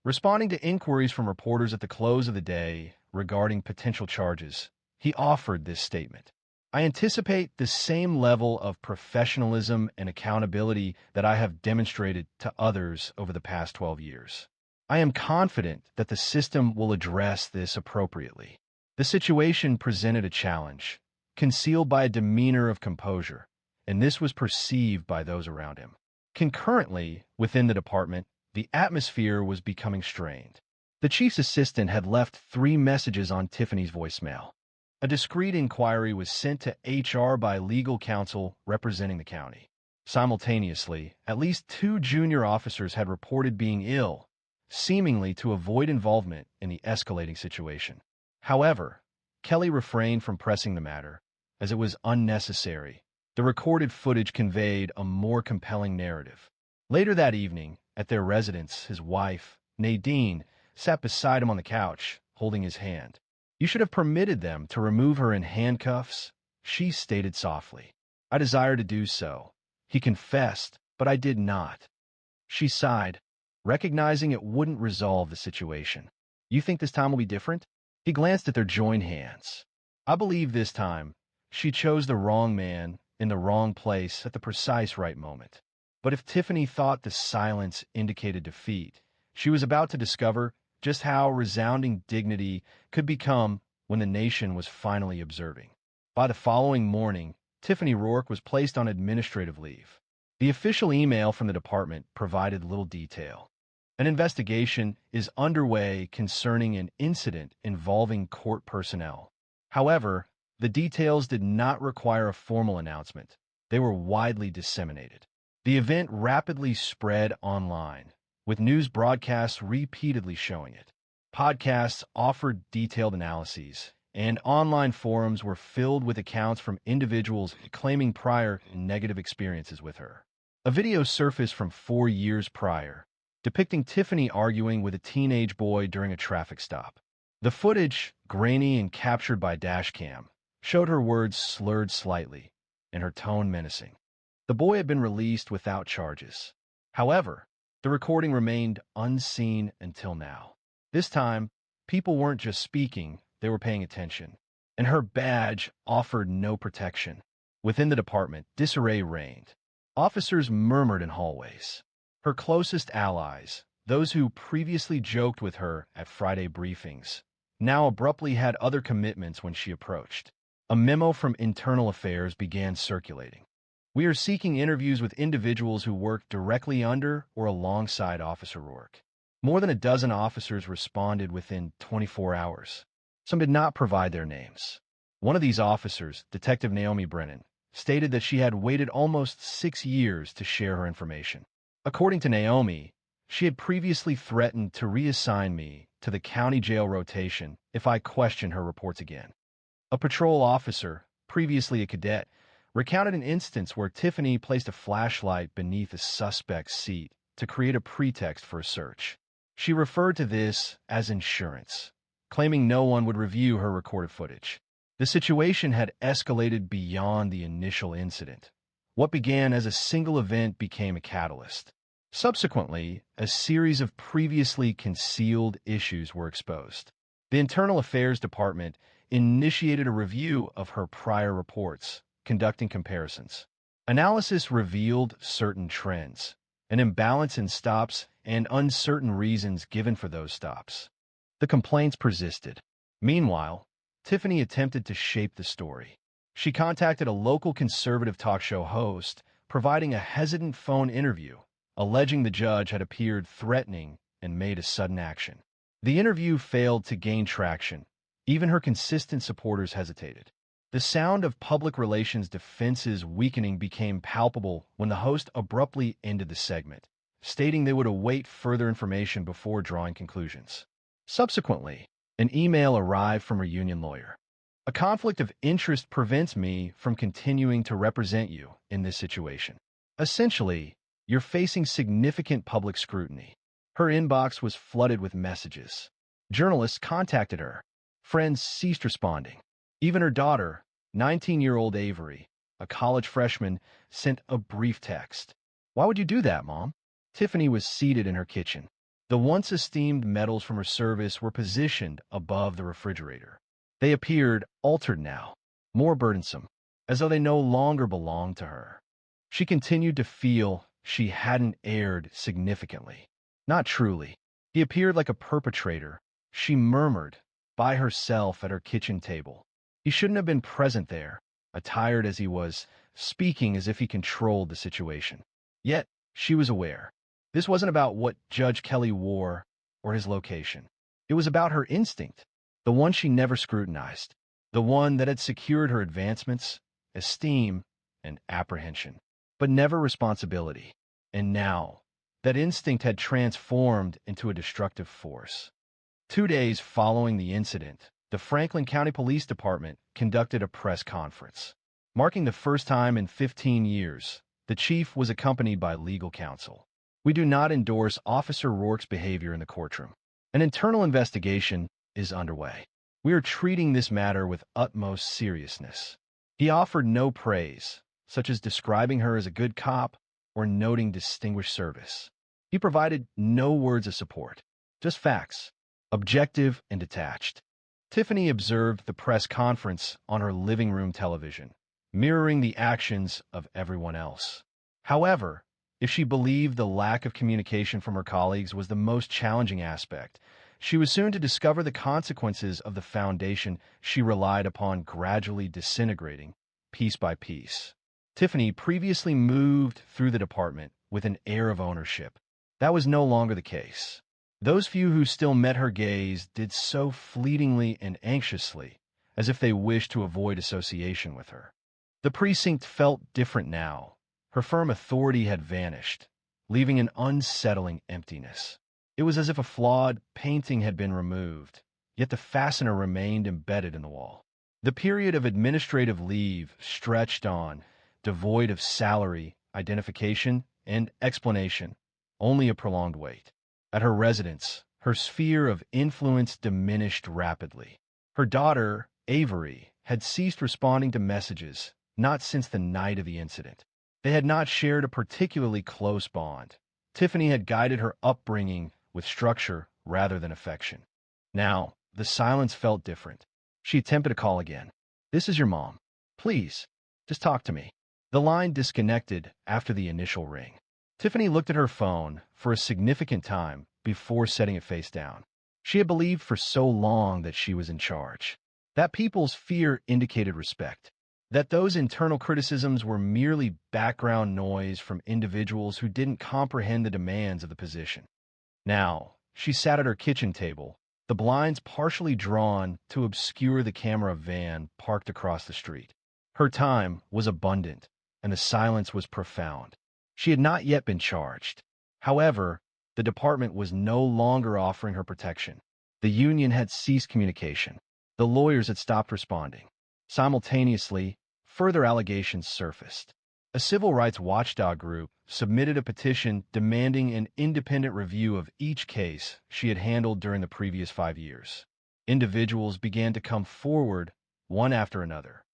Responding to inquiries from reporters at the close of the day regarding potential charges, he offered this statement. "I anticipate the same level of professionalism and accountability that I have demonstrated to others over the past 12 years. I am confident that the system will address this appropriately." The situation presented a challenge, concealed by a demeanor of composure, and this was perceived by those around him. Concurrently, within the department, the atmosphere was becoming strained. The chief's assistant had left 3 messages on Tiffany's voicemail. A discreet inquiry was sent to HR by legal counsel representing the county. Simultaneously, at least 2 junior officers had reported being ill, seemingly to avoid involvement in the escalating situation. However, Kelly refrained from pressing the matter, as it was unnecessary. The recorded footage conveyed a more compelling narrative. Later that evening, at their residence, his wife, Nadine, sat beside him on the couch, holding his hand. "You should have permitted them to remove her in handcuffs," she stated softly. "I desire to do so," he confessed, "but I did not." She sighed, recognizing it wouldn't resolve the situation. "You think this time will be different?" He glanced at their joined hands. "I believe this time she chose the wrong man in the wrong place at the precise right moment." But if Tiffany thought the silence indicated defeat, she was about to discover just how resounding dignity could become when the nation was finally observing. By the following morning, Tiffany Rourke was placed on administrative leave. The official email from the department provided little detail. An investigation is underway concerning an incident involving court personnel. However, the details did not require a formal announcement. They were widely disseminated. The event rapidly spread online, with news broadcasts repeatedly showing it. Podcasts offered detailed analyses, and online forums were filled with accounts from individuals claiming prior negative experiences with her. A video surfaced from 4 years prior, depicting Tiffany arguing with a teenage boy during a traffic stop. The footage, grainy and captured by dashcam, showed her words slurred slightly and her tone menacing. The boy had been released without charges. However, the recording remained unseen until now. This time, people weren't just speaking, they were paying attention. And her badge offered no protection. Within the department, disarray reigned. Officers murmured in hallways. Her closest allies, those who previously joked with her at Friday briefings, now abruptly had other commitments when she approached. A memo from Internal Affairs began circulating. "We are seeking interviews with individuals who work directly under or alongside Officer Rourke." More than a dozen officers responded within 24 hours. Some did not provide their names. One of these officers, Detective Naomi Brennan, stated that she had waited almost 6 years to share her information. According to Naomi, she had previously threatened to reassign me to the county jail rotation if I questioned her reports again. A patrol officer, previously a cadet, recounted an instance where Tiffany placed a flashlight beneath a suspect's seat to create a pretext for a search. She referred to this as insurance, claiming no one would review her recorded footage. The situation had escalated beyond the initial incident. What began as a single event became a catalyst. Subsequently, a series of previously concealed issues were exposed. The Internal Affairs Department initiated a review of her prior reports, conducting comparisons. Analysis revealed certain trends, an imbalance in stops, and uncertain reasons given for those stops. The complaints persisted. Meanwhile, Tiffany attempted to shape the story. She contacted a local conservative talk show host, providing a hesitant phone interview, alleging the judge had appeared threatening and made a sudden action. The interview failed to gain traction. Even her consistent supporters hesitated. The sound of public relations defenses weakening became palpable when the host abruptly ended the segment, stating they would await further information before drawing conclusions. Subsequently, an email arrived from her union lawyer. "A conflict of interest prevents me from continuing to represent you in this situation. Essentially, you're facing significant public scrutiny." Her inbox was flooded with messages. Journalists contacted her. Friends ceased responding. Even her daughter, 19-year-old Avery, a college freshman, sent a brief text. "Why would you do that, Mom?" Tiffany was seated in her kitchen. The once esteemed medals from her service were positioned above the refrigerator. They appeared altered now, more burdensome, as though they no longer belonged to her. She continued to feel she hadn't erred significantly. Not truly. He appeared like a perpetrator, she murmured, by herself at her kitchen table. He shouldn't have been present there, attired as he was, speaking as if he controlled the situation. Yet, she was aware. This wasn't about what Judge Kelly wore or his location. It was about her instinct, the one she never scrutinized, the one that had secured her advancements, esteem, and apprehension, but never responsibility. And now, that instinct had transformed into a destructive force. 2 days following the incident, the Franklin County Police Department conducted a press conference. Marking the first time in 15 years, the chief was accompanied by legal counsel. "We do not endorse Officer Rourke's behavior in the courtroom. An internal investigation is underway. We are treating this matter with utmost seriousness." He offered no praise, such as describing her as a good cop or noting distinguished service. He provided no words of support, just facts, objective and detached. Tiffany observed the press conference on her living room television, mirroring the actions of everyone else. However, if she believed the lack of communication from her colleagues was the most challenging aspect, she was soon to discover the consequences of the foundation she relied upon gradually disintegrating, piece by piece. Tiffany previously moved through the department with an air of ownership. That was no longer the case. Those few who still met her gaze did so fleetingly and anxiously, as if they wished to avoid association with her. The precinct felt different now. Her firm authority had vanished, leaving an unsettling emptiness. It was as if a flawed painting had been removed, yet the fastener remained embedded in the wall. The period of administrative leave stretched on, devoid of salary, identification, and explanation, only a prolonged wait. At her residence, her sphere of influence diminished rapidly. Her daughter, Avery, had ceased responding to messages, not since the night of the incident. They had not shared a particularly close bond. Tiffany had guided her upbringing with structure rather than affection. Now, the silence felt different. She attempted to call again. "This is your mom. Please, just talk to me." The line disconnected after the initial ring. Tiffany looked at her phone for a significant time before setting it face down. She had believed for so long that she was in charge, that people's fear indicated respect, that those internal criticisms were merely background noise from individuals who didn't comprehend the demands of the position. Now, she sat at her kitchen table, the blinds partially drawn to obscure the camera van parked across the street. Her time was abundant, and the silence was profound. She had not yet been charged. However, the department was no longer offering her protection. The union had ceased communication. The lawyers had stopped responding. Simultaneously, further allegations surfaced. A civil rights watchdog group submitted a petition demanding an independent review of each case she had handled during the previous 5 years. Individuals began to come forward, one after another.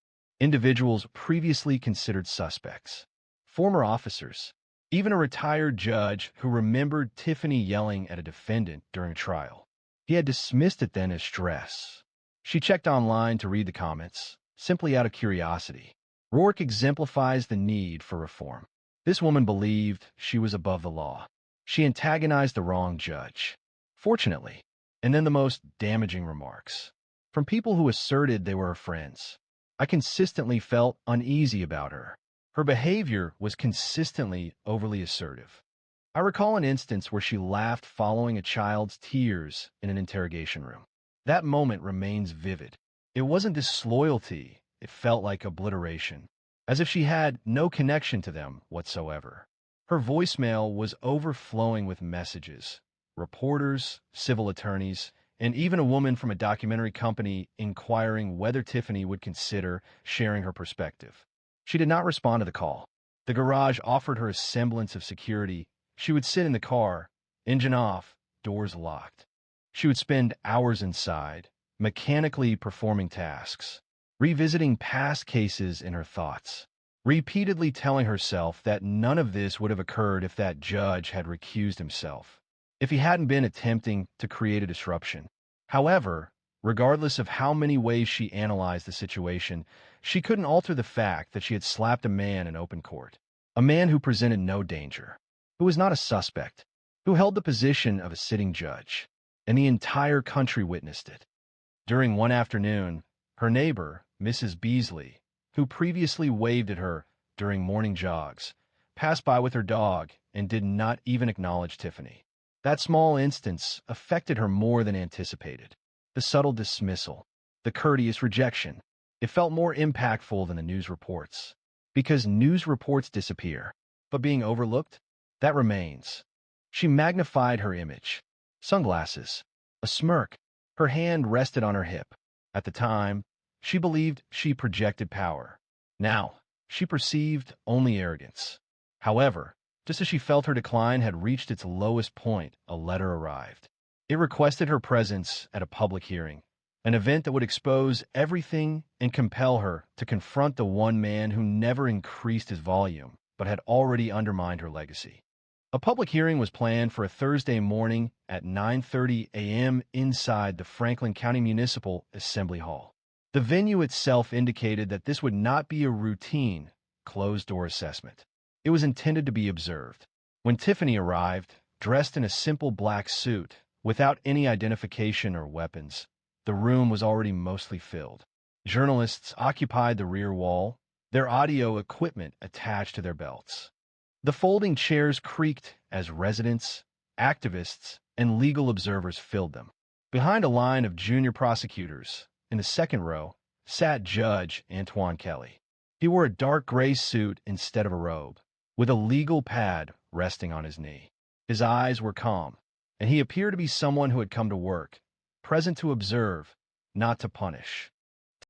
Individuals previously considered suspects. Former officers, even a retired judge who remembered Tiffany yelling at a defendant during a trial. He had dismissed it then as stress. She checked online to read the comments, simply out of curiosity. Rourke exemplifies the need for reform. This woman believed she was above the law. She antagonized the wrong judge. Fortunately, and then the most damaging remarks, from people who asserted they were her friends. I consistently felt uneasy about her. Her behavior was consistently overly assertive. I recall an instance where she laughed following a child's tears in an interrogation room. That moment remains vivid. It wasn't disloyalty, it felt like obliteration, as if she had no connection to them whatsoever. Her voicemail was overflowing with messages. Reporters, civil attorneys, and even a woman from a documentary company inquiring whether Tiffany would consider sharing her perspective. She did not respond to the call. The garage offered her a semblance of security. She would sit in the car, engine off, doors locked. She would spend hours inside, mechanically performing tasks, revisiting past cases in her thoughts, repeatedly telling herself that none of this would have occurred if that judge had recused himself, if he hadn't been attempting to create a disruption. However, regardless of how many ways she analyzed the situation, she couldn't alter the fact that she had slapped a man in open court, a man who presented no danger, who was not a suspect, who held the position of a sitting judge, and the entire country witnessed it. During one afternoon, her neighbor, Mrs. Beasley, who previously waved at her during morning jogs, passed by with her dog and did not even acknowledge Tiffany. That small instance affected her more than anticipated. The subtle dismissal, the courteous rejection, it felt more impactful than the news reports. Because news reports disappear, but being overlooked, that remains. She magnified her image. Sunglasses, a smirk, her hand rested on her hip. At the time, she believed she projected power. Now, she perceived only arrogance. However, just as she felt her decline had reached its lowest point, a letter arrived. It requested her presence at a public hearing, an event that would expose everything and compel her to confront the one man who never increased his volume, but had already undermined her legacy. A public hearing was planned for a Thursday morning at 9:30 a.m. inside the Franklin County Municipal Assembly Hall. The venue itself indicated that this would not be a routine, closed-door assessment. It was intended to be observed. When Tiffany arrived, dressed in a simple black suit, without any identification or weapons, the room was already mostly filled. Journalists occupied the rear wall, their audio equipment attached to their belts. The folding chairs creaked as residents, activists, and legal observers filled them. Behind a line of junior prosecutors, in the second row, sat Judge Antoine Kelly. He wore a dark gray suit instead of a robe, with a legal pad resting on his knee. His eyes were calm, and he appeared to be someone who had come to work, present to observe, not to punish.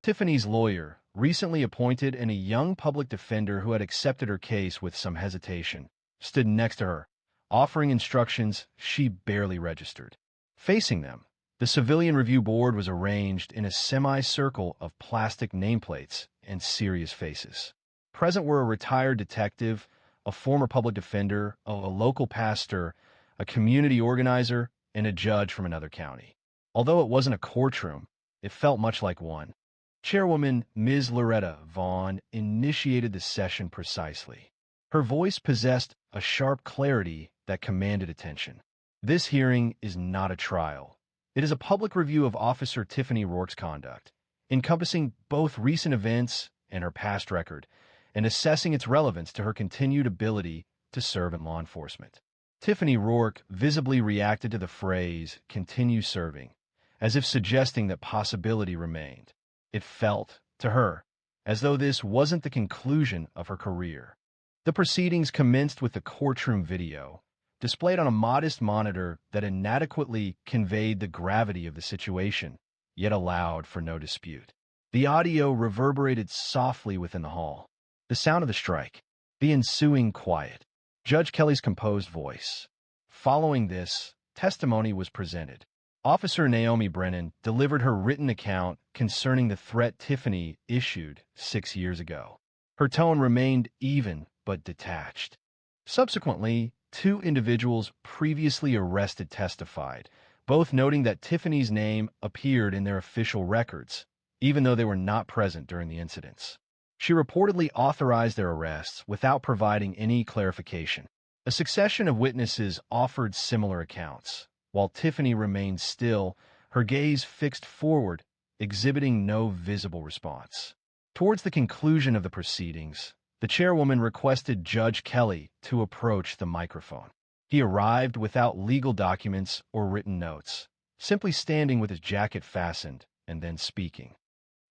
Tiffany's lawyer, recently appointed and a young public defender who had accepted her case with some hesitation, stood next to her, offering instructions she barely registered. Facing them, the Civilian Review Board was arranged in a semicircle of plastic nameplates and serious faces. Present were a retired detective, a former public defender, a local pastor, a community organizer, and a judge from another county. Although it wasn't a courtroom, it felt much like one. Chairwoman Ms. Loretta Vaughn initiated the session precisely. Her voice possessed a sharp clarity that commanded attention. This hearing is not a trial. It is a public review of Officer Tiffany Rourke's conduct, encompassing both recent events and her past record, and assessing its relevance to her continued ability to serve in law enforcement. Tiffany Rourke visibly reacted to the phrase, "continue serving," as if suggesting that possibility remained. It felt, to her, as though this wasn't the conclusion of her career. The proceedings commenced with the courtroom video, displayed on a modest monitor that inadequately conveyed the gravity of the situation, yet allowed for no dispute. The audio reverberated softly within the hall. The sound of the strike, the ensuing quiet, Judge Kelly's composed voice. Following this, testimony was presented. Officer Naomi Brennan delivered her written account concerning the threat Tiffany issued 6 years ago. Her tone remained even but detached. Subsequently, 2 individuals previously arrested testified, both noting that Tiffany's name appeared in their official records, even though they were not present during the incidents. She reportedly authorized their arrests without providing any clarification. A succession of witnesses offered similar accounts, while Tiffany remained still, her gaze fixed forward, exhibiting no visible response. Towards the conclusion of the proceedings, the chairwoman requested Judge Kelly to approach the microphone. He arrived without legal documents or written notes, simply standing with his jacket fastened and then speaking.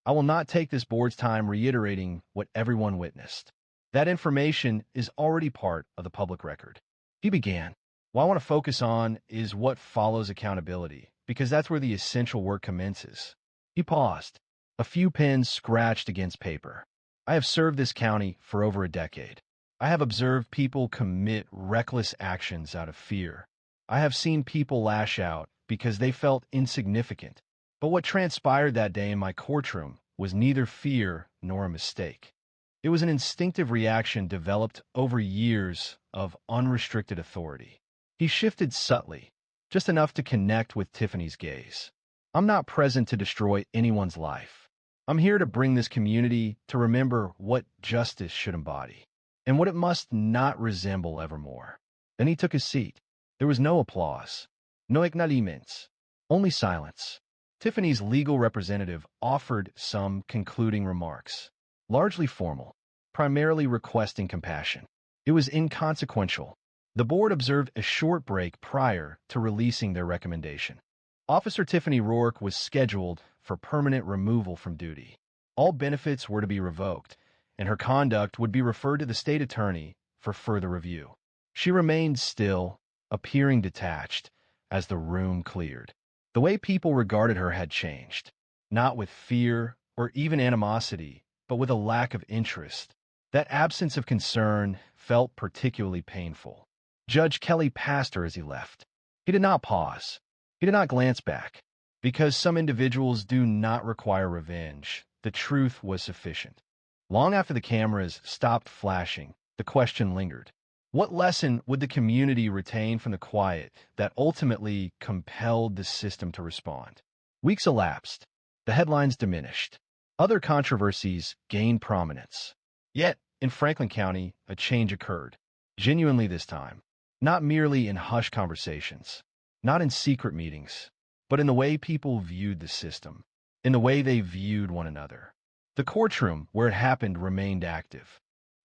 "I will not take this board's time reiterating what everyone witnessed. That information is already part of the public record." He began. "What I want to focus on is what follows accountability, because that's where the essential work commences." He paused. A few pens scratched against paper. "I have served this county for over a decade. I have observed people commit reckless actions out of fear. I have seen people lash out because they felt insignificant. But what transpired that day in my courtroom was neither fear nor a mistake. It was an instinctive reaction developed over years of unrestricted authority." He shifted subtly, just enough to connect with Tiffany's gaze. "I'm not present to destroy anyone's life. I'm here to bring this community to remember what justice should embody, and what it must not resemble evermore." Then he took his seat. There was no applause, no acknowledgments, only silence. Tiffany's legal representative offered some concluding remarks, largely formal, primarily requesting compassion. It was inconsequential. The board observed a short break prior to releasing their recommendation. Officer Tiffany Rourke was scheduled for permanent removal from duty. All benefits were to be revoked, and her conduct would be referred to the state attorney for further review. She remained still, appearing detached, as the room cleared. The way people regarded her had changed, not with fear or even animosity, but with a lack of interest. That absence of concern felt particularly painful. Judge Kelly passed her as he left. He did not pause. He did not glance back. Because some individuals do not require revenge, the truth was sufficient. Long after the cameras stopped flashing, the question lingered. What lesson would the community retain from the quiet that ultimately compelled the system to respond? Weeks elapsed. The headlines diminished. Other controversies gained prominence. Yet, in Franklin County, a change occurred. Genuinely this time. Not merely in hushed conversations. Not in secret meetings. But in the way people viewed the system. In the way they viewed one another. The courtroom where it happened remained active.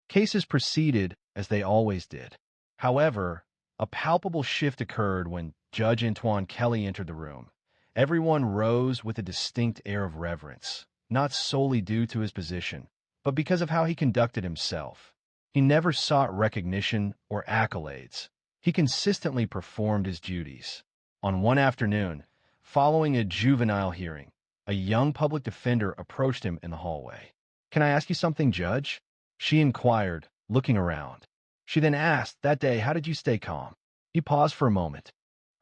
Cases proceeded as they always did. However, a palpable shift occurred when Judge Antoine Kelly entered the room. Everyone rose with a distinct air of reverence, not solely due to his position, but because of how he conducted himself. He never sought recognition or accolades. He consistently performed his duties. On one afternoon, following a juvenile hearing, a young public defender approached him in the hallway. "Can I ask you something, Judge?" She inquired, looking around. She then asked, "That day, how did you stay calm?" He paused for a moment.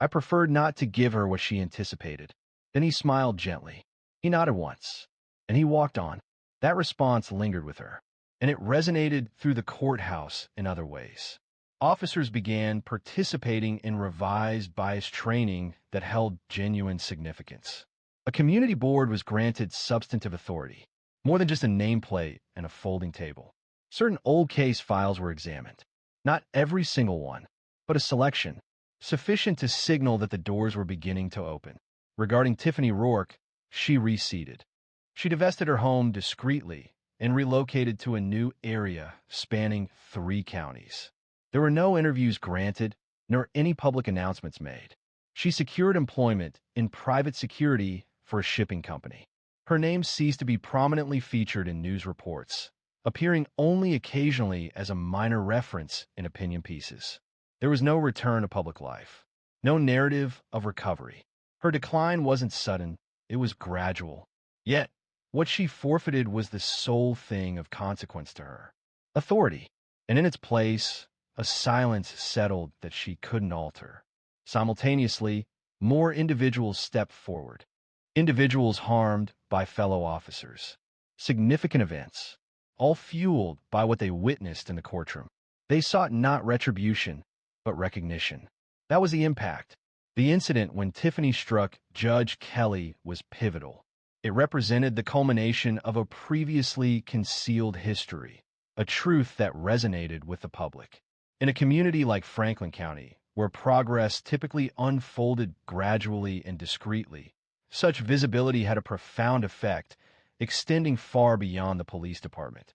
I preferred not to give her what she anticipated. Then he smiled gently. He nodded once, and he walked on. That response lingered with her, and it resonated through the courthouse in other ways. Officers began participating in revised bias training that held genuine significance. A community board was granted substantive authority, more than just a nameplate and a folding table. Certain old case files were examined. Not every single one, but a selection, sufficient to signal that the doors were beginning to open. Regarding Tiffany Rourke, she reseated. She divested her home discreetly and relocated to a new area spanning 3 counties. There were no interviews granted, nor any public announcements made. She secured employment in private security for a shipping company. Her name ceased to be prominently featured in news reports, appearing only occasionally as a minor reference in opinion pieces. There was no return to public life, no narrative of recovery. Her decline wasn't sudden, it was gradual. Yet, what she forfeited was the sole thing of consequence to her: authority. And in its place, a silence settled that she couldn't alter. Simultaneously, more individuals stepped forward. Individuals harmed by fellow officers. Significant events, all fueled by what they witnessed in the courtroom. They sought not retribution, but recognition. That was the impact. The incident when Tiffany struck Judge Kelly was pivotal. It represented the culmination of a previously concealed history, a truth that resonated with the public. In a community like Franklin County, where progress typically unfolded gradually and discreetly, such visibility had a profound effect, extending far beyond the police department.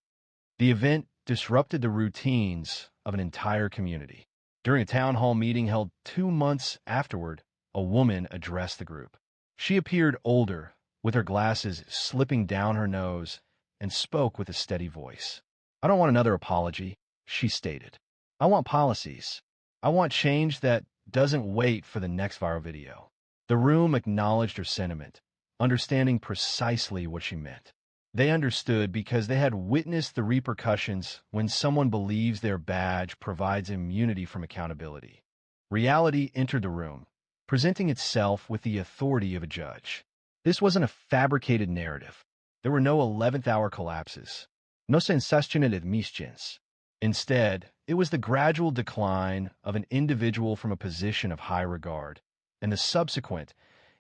The event disrupted the routines of an entire community. During a town hall meeting held 2 months afterward, a woman addressed the group. She appeared older, with her glasses slipping down her nose, and spoke with a steady voice. "I don't want another apology," she stated. "I want policies. I want change that doesn't wait for the next viral video." The room acknowledged her sentiment, understanding precisely what she meant. They understood because they had witnessed the repercussions when someone believes their badge provides immunity from accountability. Reality entered the room, presenting itself with the authority of a judge. This wasn't a fabricated narrative. There were no 11th-hour collapses, no sensational admissions. Instead, it was the gradual decline of an individual from a position of high regard, and the subsequent,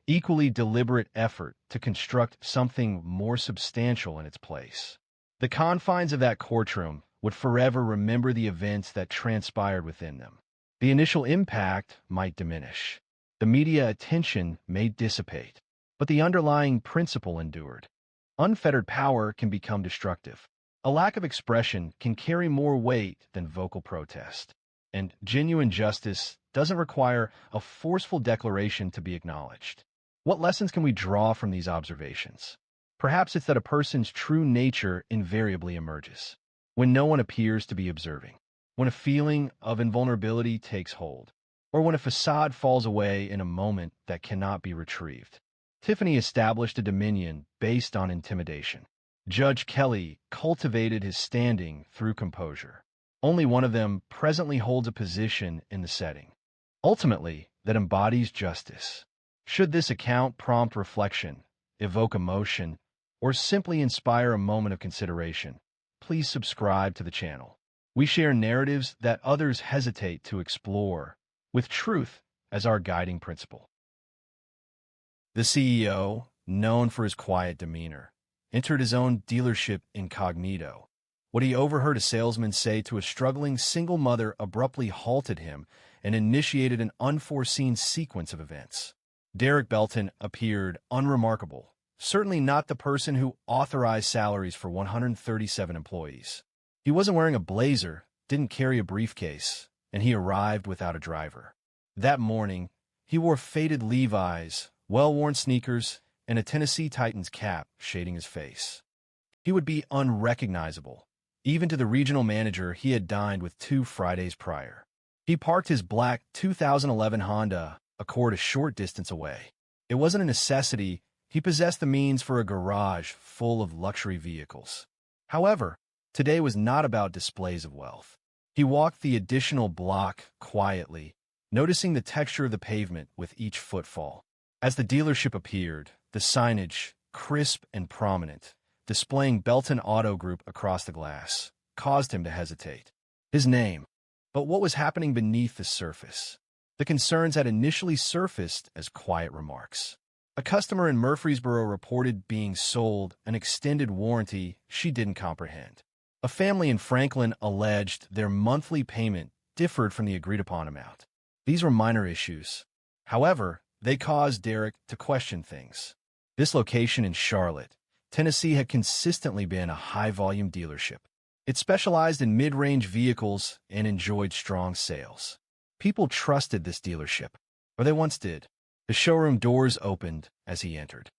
equally deliberate effort to construct something more substantial in its place. The confines of that courtroom would forever remember the events that transpired within them. The initial impact might diminish. The media attention may dissipate, but the underlying principle endured. Unfettered power can become destructive. A lack of expression can carry more weight than vocal protest. And genuine justice doesn't require a forceful declaration to be acknowledged. What lessons can we draw from these observations? Perhaps it's that a person's true nature invariably emerges when no one appears to be observing, when a feeling of invulnerability takes hold, or when a facade falls away in a moment that cannot be retrieved. Tiffany established a dominion based on intimidation. Judge Kelly cultivated his standing through composure. Only one of them presently holds a position in the setting, ultimately, that embodies justice. Should this account prompt reflection, evoke emotion, or simply inspire a moment of consideration, please subscribe to the channel. We share narratives that others hesitate to explore, with truth as our guiding principle. The CEO, known for his quiet demeanor, entered his own dealership incognito. What he overheard a salesman say to a struggling single mother abruptly halted him and initiated an unforeseen sequence of events. Derek Belton appeared unremarkable, certainly not the person who authorized salaries for 137 employees. He wasn't wearing a blazer, didn't carry a briefcase, and he arrived without a driver. That morning, he wore faded Levi's, well-worn sneakers, and a Tennessee Titans cap shading his face. He would be unrecognizable, even to the regional manager he had dined with 2 Fridays prior. He parked his black 2011 Honda Accord a short distance away. It wasn't a necessity. He possessed the means for a garage full of luxury vehicles. However, today was not about displays of wealth. He walked the additional block quietly, noticing the texture of the pavement with each footfall. As the dealership appeared, the signage, crisp and prominent, displaying Belton Auto Group across the glass, caused him to hesitate. His name. But what was happening beneath the surface? The concerns had initially surfaced as quiet remarks. A customer in Murfreesboro reported being sold an extended warranty she didn't comprehend. A family in Franklin alleged their monthly payment differed from the agreed-upon amount. These were minor issues. However, they caused Derek to question things. This location in Charlotte, Tennessee had consistently been a high-volume dealership. It specialized in mid-range vehicles and enjoyed strong sales. People trusted this dealership, or they once did. The showroom doors opened as he entered.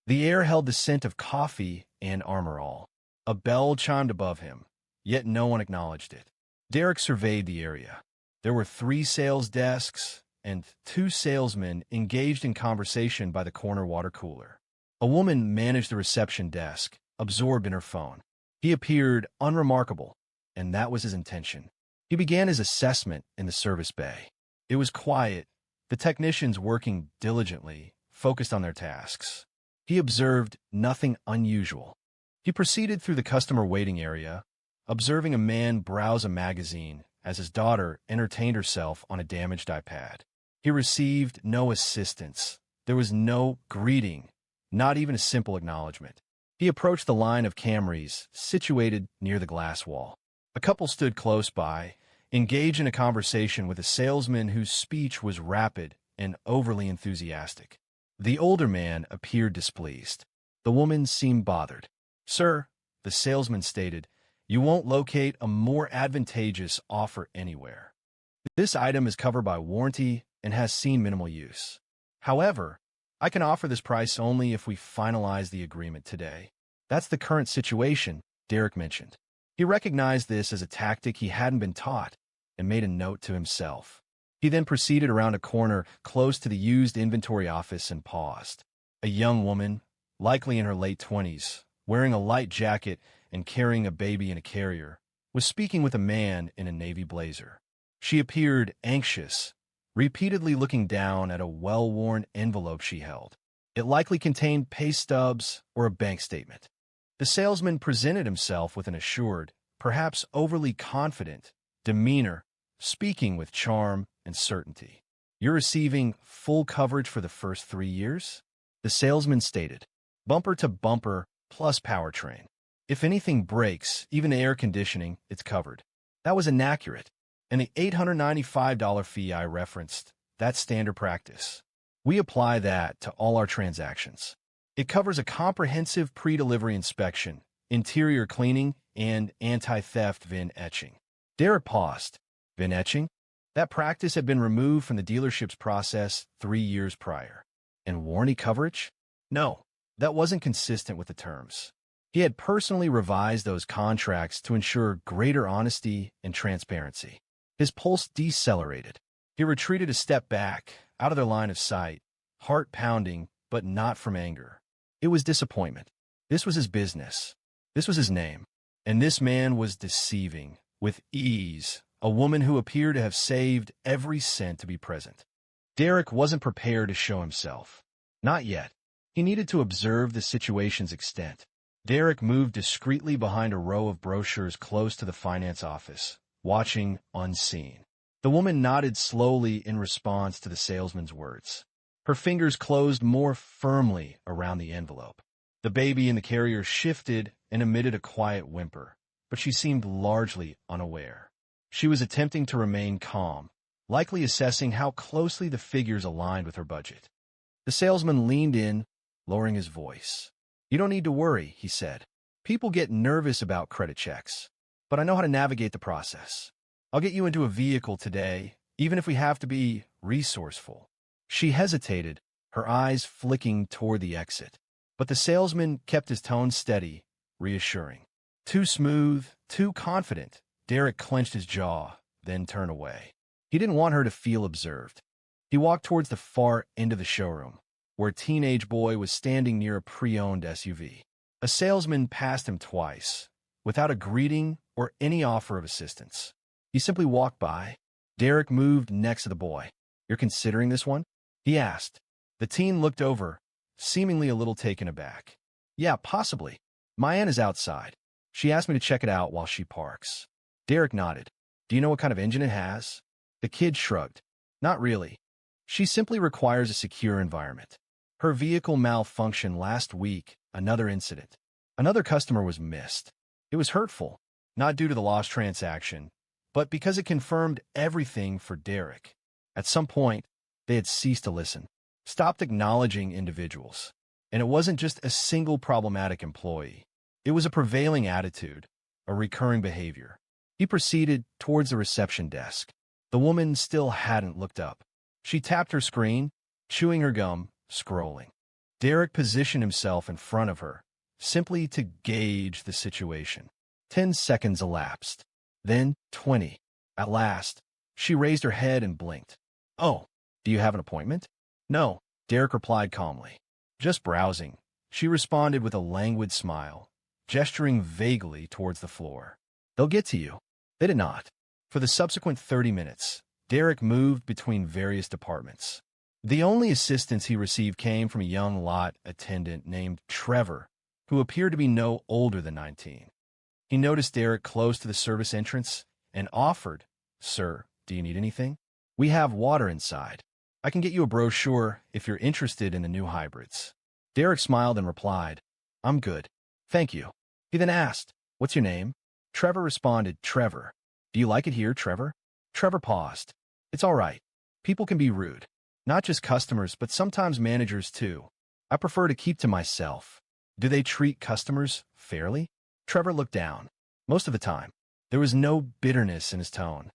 The air held the scent of coffee and Armor All. A bell chimed above him, yet no one acknowledged it. Derek surveyed the area. There were 3 sales desks and 2 salesmen engaged in conversation by the corner water cooler. A woman managed the reception desk, absorbed in her phone. He appeared unremarkable, and that was his intention. He began his assessment in the service bay. It was quiet, the technicians working diligently, focused on their tasks. He observed nothing unusual. He proceeded through the customer waiting area, observing a man browse a magazine as his daughter entertained herself on a damaged iPad. He received no assistance. There was no greeting, not even a simple acknowledgement. He approached the line of Camrys situated near the glass wall. A couple stood close by, engaged in a conversation with a salesman whose speech was rapid and overly enthusiastic. The older man appeared displeased. The woman seemed bothered. "Sir," the salesman stated, "you won't locate a more advantageous offer anywhere. This item is covered by warranty and has seen minimal use. However, I can offer this price only if we finalize the agreement today." That's the current situation, Derek mentioned. He recognized this as a tactic he hadn't been taught and made a note to himself. He then proceeded around a corner close to the used inventory office and paused. A young woman, likely in her late 20s, wearing a light jacket and carrying a baby in a carrier, was speaking with a man in a navy blazer. She appeared anxious, repeatedly looking down at a well-worn envelope she held. It likely contained pay stubs or a bank statement. The salesman presented himself with an assured, perhaps overly confident, demeanor, speaking with charm and certainty. "You're receiving full coverage for the first 3 years?" the salesman stated. "Bumper to bumper plus powertrain. If anything breaks, even the air conditioning, it's covered." That was inaccurate. And the $895 fee I referenced, that's standard practice. We apply that to all our transactions. It covers a comprehensive pre-delivery inspection, interior cleaning, and anti-theft VIN etching. Derek paused. VIN etching? That practice had been removed from the dealership's process 3 years prior. And warranty coverage? No, that wasn't consistent with the terms. He had personally revised those contracts to ensure greater honesty and transparency. His pulse decelerated. He retreated a step back, out of their line of sight, heart pounding, but not from anger. It was disappointment. This was his business. This was his name. And this man was deceiving, with ease, a woman who appeared to have saved every cent to be present. Derek wasn't prepared to show himself. Not yet. He needed to observe the situation's extent. Derek moved discreetly behind a row of brochures close to the finance office, watching unseen. The woman nodded slowly in response to the salesman's words. Her fingers closed more firmly around the envelope. The baby in the carrier shifted and emitted a quiet whimper, but she seemed largely unaware. She was attempting to remain calm, likely assessing how closely the figures aligned with her budget. The salesman leaned in, lowering his voice. "You don't need to worry," he said. "People get nervous about credit checks, but I know how to navigate the process. I'll get you into a vehicle today, even if we have to be resourceful." She hesitated, her eyes flicking toward the exit. But the salesman kept his tone steady, reassuring. Too smooth, too confident, Derek clenched his jaw, then turned away. He didn't want her to feel observed. He walked towards the far end of the showroom, where a teenage boy was standing near a pre-owned SUV. A salesman passed him twice, without a greeting or any offer of assistance. He simply walked by. Derek moved next to the boy. "You're considering this one?" he asked. The teen looked over, seemingly a little taken aback. "Yeah, possibly. My aunt is outside. She asked me to check it out while she parks." Derek nodded. "Do you know what kind of engine it has?" The kid shrugged. "Not really. She simply requires a secure environment. Her vehicle malfunctioned last week, another incident. Another customer was missed. It was hurtful, not due to the lost transaction, but because it confirmed everything for Derek. At some point, they had ceased to listen, stopped acknowledging individuals. And it wasn't just a single problematic employee. It was a prevailing attitude, a recurring behavior. He proceeded towards the reception desk. The woman still hadn't looked up. She tapped her screen, chewing her gum, scrolling. Derek positioned himself in front of her, simply to gauge the situation. 10 seconds elapsed. Then 20. At last, she raised her head and blinked. "Oh, do you have an appointment?" "No," Derek replied calmly. "Just browsing," she responded with a languid smile, gesturing vaguely towards the floor. "They'll get to you." They did not. For the subsequent 30 minutes, Derek moved between various departments. The only assistance he received came from a young lot attendant named Trevor, who appeared to be no older than 19. He noticed Derek close to the service entrance and offered, "Sir, do you need anything? We have water inside. I can get you a brochure if you're interested in the new hybrids." Derek smiled and replied, "I'm good. Thank you." He then asked, "What's your name?" Trevor responded, "Trevor." "Do you like it here, Trevor?" Trevor paused. "It's all right. People can be rude. Not just customers, but sometimes managers too. I prefer to keep to myself." "Do they treat customers fairly?" Trevor looked down. Most of the time. There was no bitterness in his tone.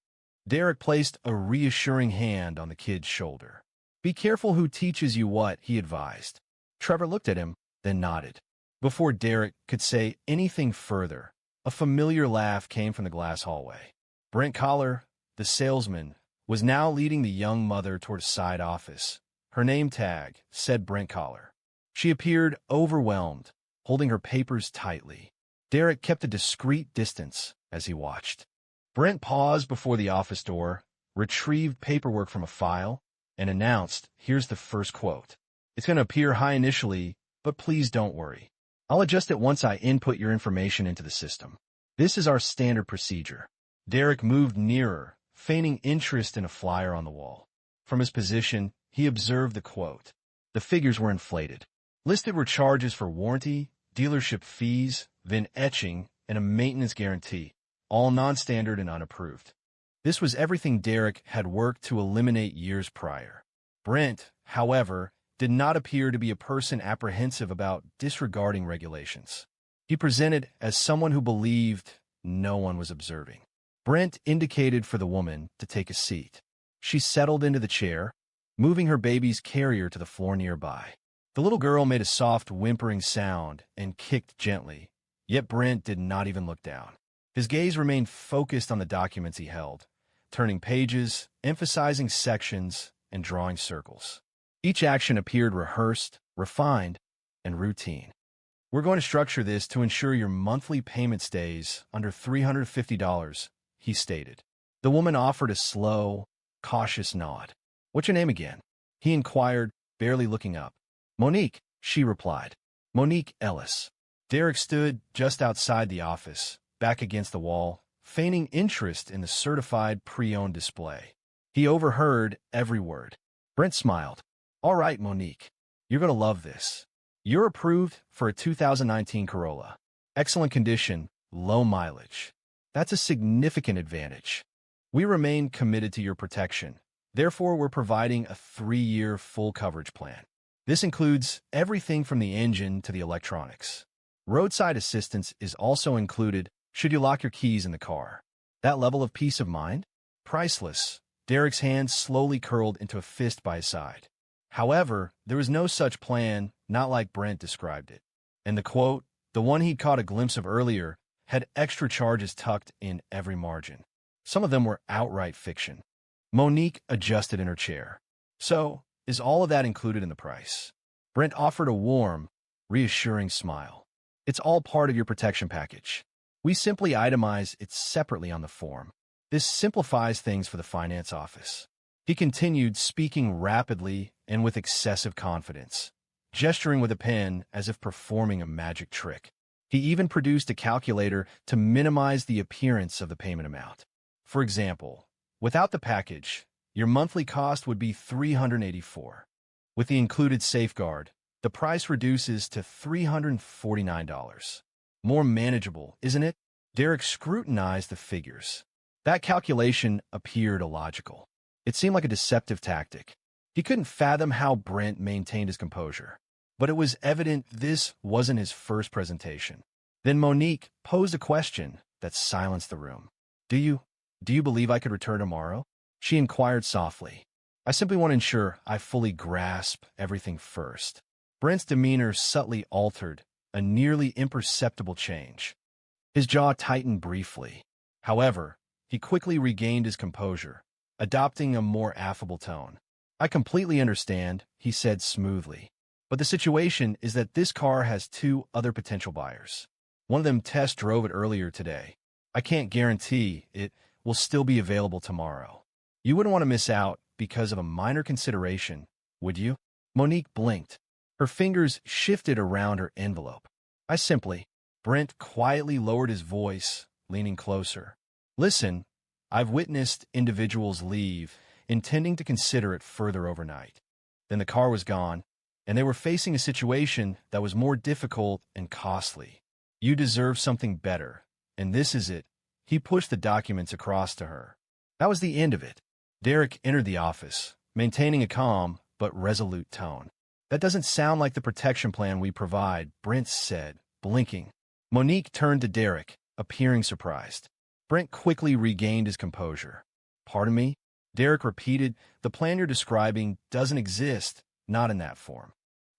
Derek placed a reassuring hand on the kid's shoulder. "Be careful who teaches you what," he advised. Trevor looked at him, then nodded. Before Derek could say anything further, a familiar laugh came from the glass hallway. Brent Collar, the salesman, was now leading the young mother toward a side office. Her name tag said Brent Collar. She appeared overwhelmed, holding her papers tightly. Derek kept a discreet distance as he watched. Brent paused before the office door, retrieved paperwork from a file, and announced, "Here's the first quote. It's going to appear high initially, but please don't worry. I'll adjust it once I input your information into the system. This is our standard procedure." Derek moved nearer, feigning interest in a flyer on the wall. From his position, he observed the quote. The figures were inflated. Listed were charges for warranty, dealership fees, VIN etching, and a maintenance guarantee, all non-standard and unapproved. This was everything Derek had worked to eliminate years prior. Brent, however, did not appear to be a person apprehensive about disregarding regulations. He presented as someone who believed no one was observing. Brent indicated for the woman to take a seat. She settled into the chair, moving her baby's carrier to the floor nearby. The little girl made a soft whimpering sound and kicked gently, yet Brent did not even look down. His gaze remained focused on the documents he held, turning pages, emphasizing sections, and drawing circles. Each action appeared rehearsed, refined, and routine. "We're going to structure this to ensure your monthly payment stays under $350, he stated. The woman offered a slow, cautious nod. "What's your name again?" He inquired, barely looking up. Monique, she replied. Monique Ellis. Derek stood just outside the office, back against the wall, feigning interest in the certified pre-owned display. He overheard every word. Brent smiled. All right, Monique. You're going to love this. You're approved for a 2019 Corolla. Excellent condition, low mileage. That's a significant advantage. We remain committed to your protection. Therefore, we're providing a 3-year full coverage plan. This includes everything from the engine to the electronics. Roadside assistance is also included should you lock your keys in the car. That level of peace of mind? Priceless. Derek's hand slowly curled into a fist by his side. However, there was no such plan, not like Brent described it. And the quote, the one he'd caught a glimpse of earlier, had extra charges tucked in every margin. Some of them were outright fiction. Monique adjusted in her chair. So, is all of that included in the price? Brent offered a warm, reassuring smile. It's all part of your protection package. We simply itemize it separately on the form. This simplifies things for the finance office. He continued, speaking rapidly and with excessive confidence, gesturing with a pen as if performing a magic trick. He even produced a calculator to minimize the appearance of the payment amount. For example, without the package, your monthly cost would be $384. With the included safeguard, the price reduces to $349. More manageable, isn't it? Derek scrutinized the figures. That calculation appeared illogical. It seemed like a deceptive tactic. He couldn't fathom how Brent maintained his composure. But it was evident this wasn't his first presentation. Then Monique posed a question that silenced the room. Do you believe I could return tomorrow? She inquired softly. I simply want to ensure I fully grasp everything first. Brent's demeanor subtly altered, a nearly imperceptible change. His jaw tightened briefly. However, he quickly regained his composure, adopting a more affable tone. I completely understand, he said smoothly. But the situation is that this car has 2 other potential buyers. One of them test drove it earlier today. I can't guarantee it will still be available tomorrow. You wouldn't want to miss out because of a minor consideration, would you? Monique blinked. Her fingers shifted around her envelope. Brent quietly lowered his voice, leaning closer. Listen, I've witnessed individuals leave, intending to consider it further overnight. Then the car was gone, and they were facing a situation that was more difficult and costly. You deserve something better, and this is it. He pushed the documents across to her. That was the end of it. Derek entered the office, maintaining a calm but resolute tone. That doesn't sound like the protection plan we provide, Brent said, blinking. Monique turned to Derek, appearing surprised. Brent quickly regained his composure. Pardon me? Derek repeated, the plan you're describing doesn't exist, not in that form.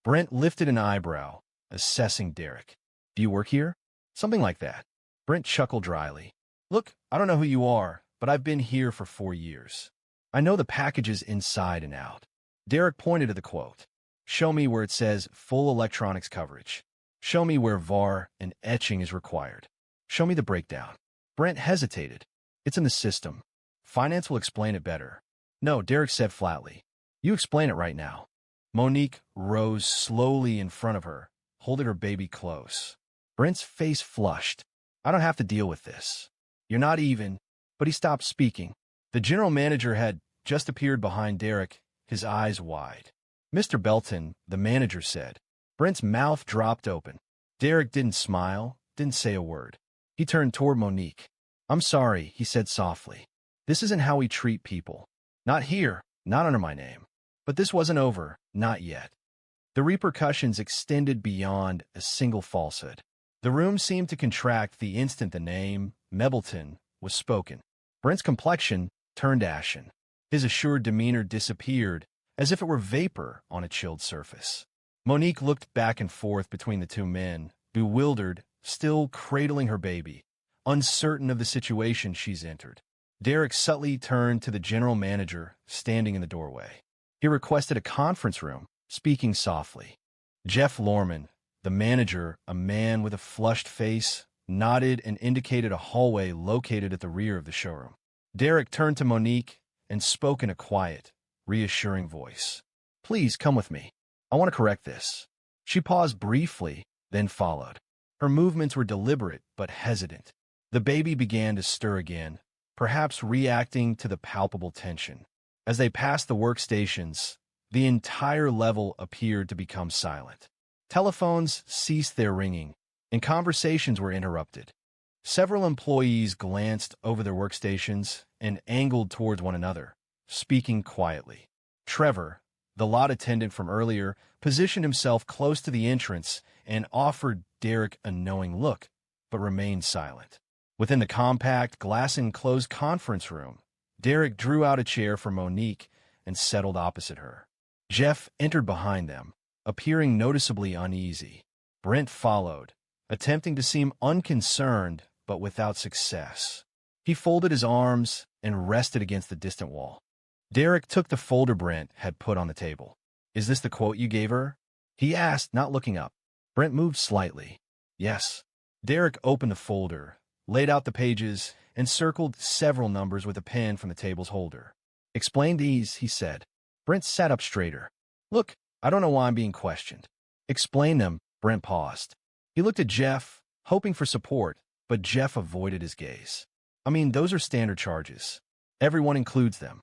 Brent lifted an eyebrow, assessing Derek. Do you work here? Something like that. Brent chuckled dryly. Look, I don't know who you are, but I've been here for 4 years. I know the packages inside and out. Derek pointed to the quote. Show me where it says full electronics coverage. Show me where VAR and etching is required. Show me the breakdown. Brent hesitated. It's in the system. Finance will explain it better. No, Derek said flatly. You explain it right now. Monique rose slowly in front of her, holding her baby close. Brent's face flushed. I don't have to deal with this. You're not even. But he stopped speaking. The general manager had just appeared behind Derek, his eyes wide. Mr. Belton, the manager said. Brent's mouth dropped open. Derek didn't smile, didn't say a word. He turned toward Monique. I'm sorry, he said softly. This isn't how we treat people. Not here, not under my name. But this wasn't over, not yet. The repercussions extended beyond a single falsehood. The room seemed to contract the instant the name, Mebleton, was spoken. Brent's complexion turned ashen. His assured demeanor disappeared, as if it were vapor on a chilled surface. Monique looked back and forth between the 2 men, bewildered, still cradling her baby, uncertain of the situation she's entered. Derek subtly turned to the general manager, standing in the doorway. He requested a conference room, speaking softly. Jeff Lorman, the manager, a man with a flushed face, nodded and indicated a hallway located at the rear of the showroom. Derek turned to Monique and spoke in a quiet, reassuring voice. Please come with me. I want to correct this. She paused briefly, then followed. Her movements were deliberate but hesitant. The baby began to stir again, perhaps reacting to the palpable tension. As they passed the workstations, the entire level appeared to become silent. Telephones ceased their ringing, and conversations were interrupted. Several employees glanced over their workstations and angled towards one another, speaking quietly. Trevor, the lot attendant from earlier, positioned himself close to the entrance and offered Derek a knowing look, but remained silent. Within the compact, glass-enclosed conference room, Derek drew out a chair for Monique and settled opposite her. Jeff entered behind them, appearing noticeably uneasy. Brent followed, attempting to seem unconcerned, but without success. He folded his arms and rested against the distant wall. Derek took the folder Brent had put on the table. "Is this the quote you gave her?" he asked, not looking up. Brent moved slightly. "Yes." Derek opened the folder, laid out the pages, and circled several numbers with a pen from the table's holder. "Explain these," he said. Brent sat up straighter. "Look, I don't know why I'm being questioned." "Explain them." Brent paused. He looked at Jeff, hoping for support, but Jeff avoided his gaze. "I mean, those are standard charges. Everyone includes them.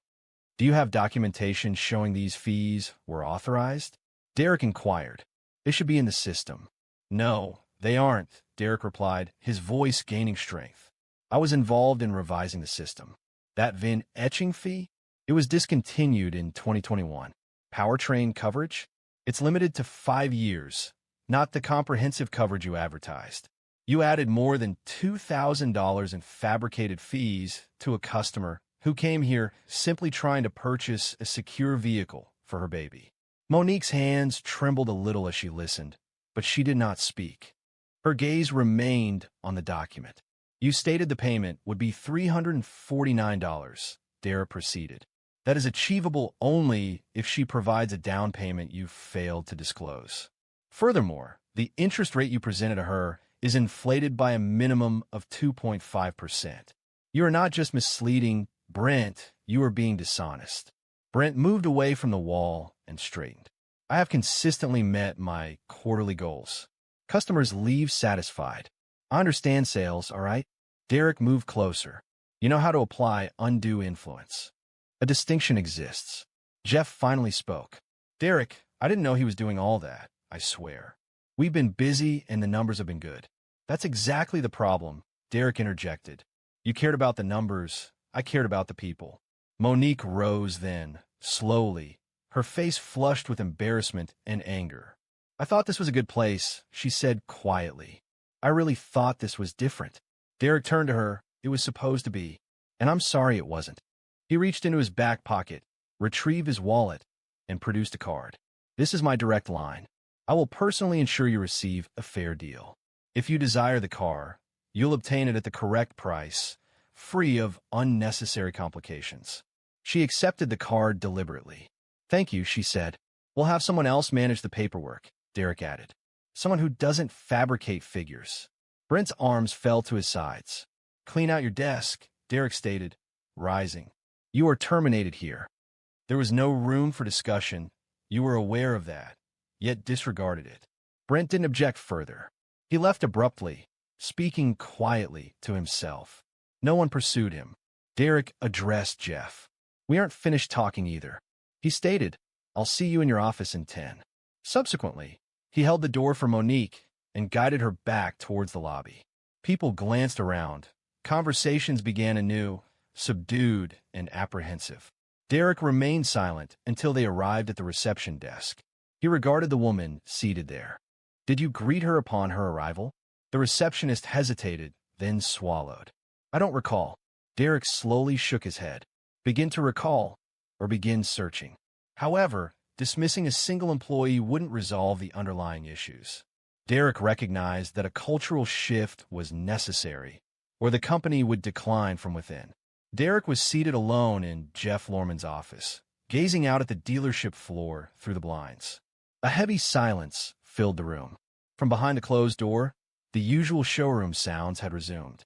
Do you have documentation showing these fees were authorized?" Derek inquired. "They should be in the system." "No, they aren't," Derek replied, his voice gaining strength. "I was involved in revising the system. That VIN etching fee? It was discontinued in 2021. Powertrain coverage? It's limited to 5 years, not the comprehensive coverage you advertised. You added more than $2,000 in fabricated fees to a customer who came here simply trying to purchase a secure vehicle for her baby." Monique's hands trembled a little as she listened, but she did not speak. Her gaze remained on the document. "You stated the payment would be $349, Dara proceeded. "That is achievable only if she provides a down payment you failed to disclose. Furthermore, the interest rate you presented to her is inflated by a minimum of 2.5%. You are not just misleading Brent, you are being dishonest." Brent moved away from the wall and straightened. "I have consistently met my quarterly goals. Customers leave satisfied. I understand sales, all right?" Derek moved closer. "You know how to apply undue influence. A distinction exists." Jeff finally spoke. "Derek, I didn't know he was doing all that, I swear. We've been busy and the numbers have been good." "That's exactly the problem," Derek interjected. "You cared about the numbers, I cared about the people." Monique rose then, slowly, her face flushed with embarrassment and anger. "I thought this was a good place," she said quietly. "I really thought this was different." Derek turned to her. "It was supposed to be, and I'm sorry it wasn't." He reached into his back pocket, retrieved his wallet, and produced a card. "This is my direct line. I will personally ensure you receive a fair deal. If you desire the car, you'll obtain it at the correct price, free of unnecessary complications." She accepted the card deliberately. "Thank you," she said. "We'll have someone else manage the paperwork," Derek added. "Someone who doesn't fabricate figures." Brent's arms fell to his sides. "Clean out your desk," Derek stated, rising. "You are terminated here." There was no room for discussion. You were aware of that, yet disregarded it. Brent didn't object further. He left abruptly, speaking quietly to himself. No one pursued him. Derek addressed Jeff. "We aren't finished talking either," he stated. "I'll see you in your office in 10. Subsequently, he held the door for Monique and guided her back towards the lobby. People glanced around. Conversations began anew, subdued and apprehensive. Derek remained silent until they arrived at the reception desk. He regarded the woman seated there. "Did you greet her upon her arrival?" The receptionist hesitated, then swallowed. "I don't recall." Derek slowly shook his head. "Begin to recall, or begin searching." However, dismissing a single employee wouldn't resolve the underlying issues. Derek recognized that a cultural shift was necessary, or the company would decline from within. Derek was seated alone in Jeff Lorman's office, gazing out at the dealership floor through the blinds. A heavy silence filled the room. From behind the closed door, the usual showroom sounds had resumed.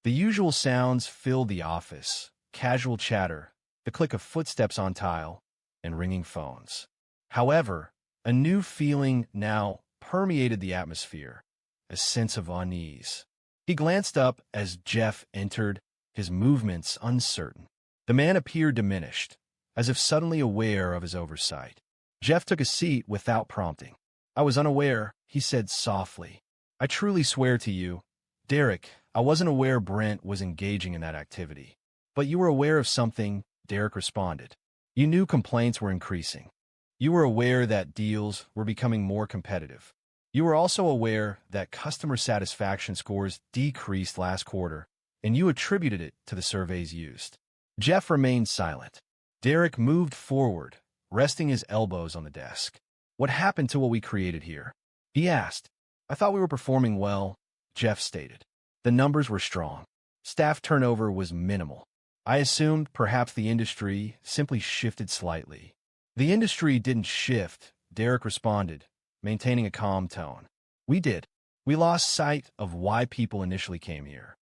The usual sounds filled the office: casual chatter, the click of footsteps on tile, and ringing phones. However, a new feeling now permeated the atmosphere, a sense of unease. He glanced up as Jeff entered, his movements uncertain. The man appeared diminished, as if suddenly aware of his oversight. Jeff took a seat without prompting. "I was unaware," he said softly. "I truly swear to you, Derek, I wasn't aware Brent was engaging in that activity." "But you were aware of something," Derek responded. "You knew complaints were increasing. You were aware that deals were becoming more competitive. You were also aware that customer satisfaction scores decreased last quarter, and you attributed it to the surveys used." Jeff remained silent. Derek moved forward, resting his elbows on the desk. "What happened to what we created here?" he asked. "I thought we were performing well," Jeff stated. "The numbers were strong. Staff turnover was minimal. I assumed perhaps the industry simply shifted slightly." "The industry didn't shift," Derek responded, maintaining a calm tone. "We did. We lost sight of why people initially came here.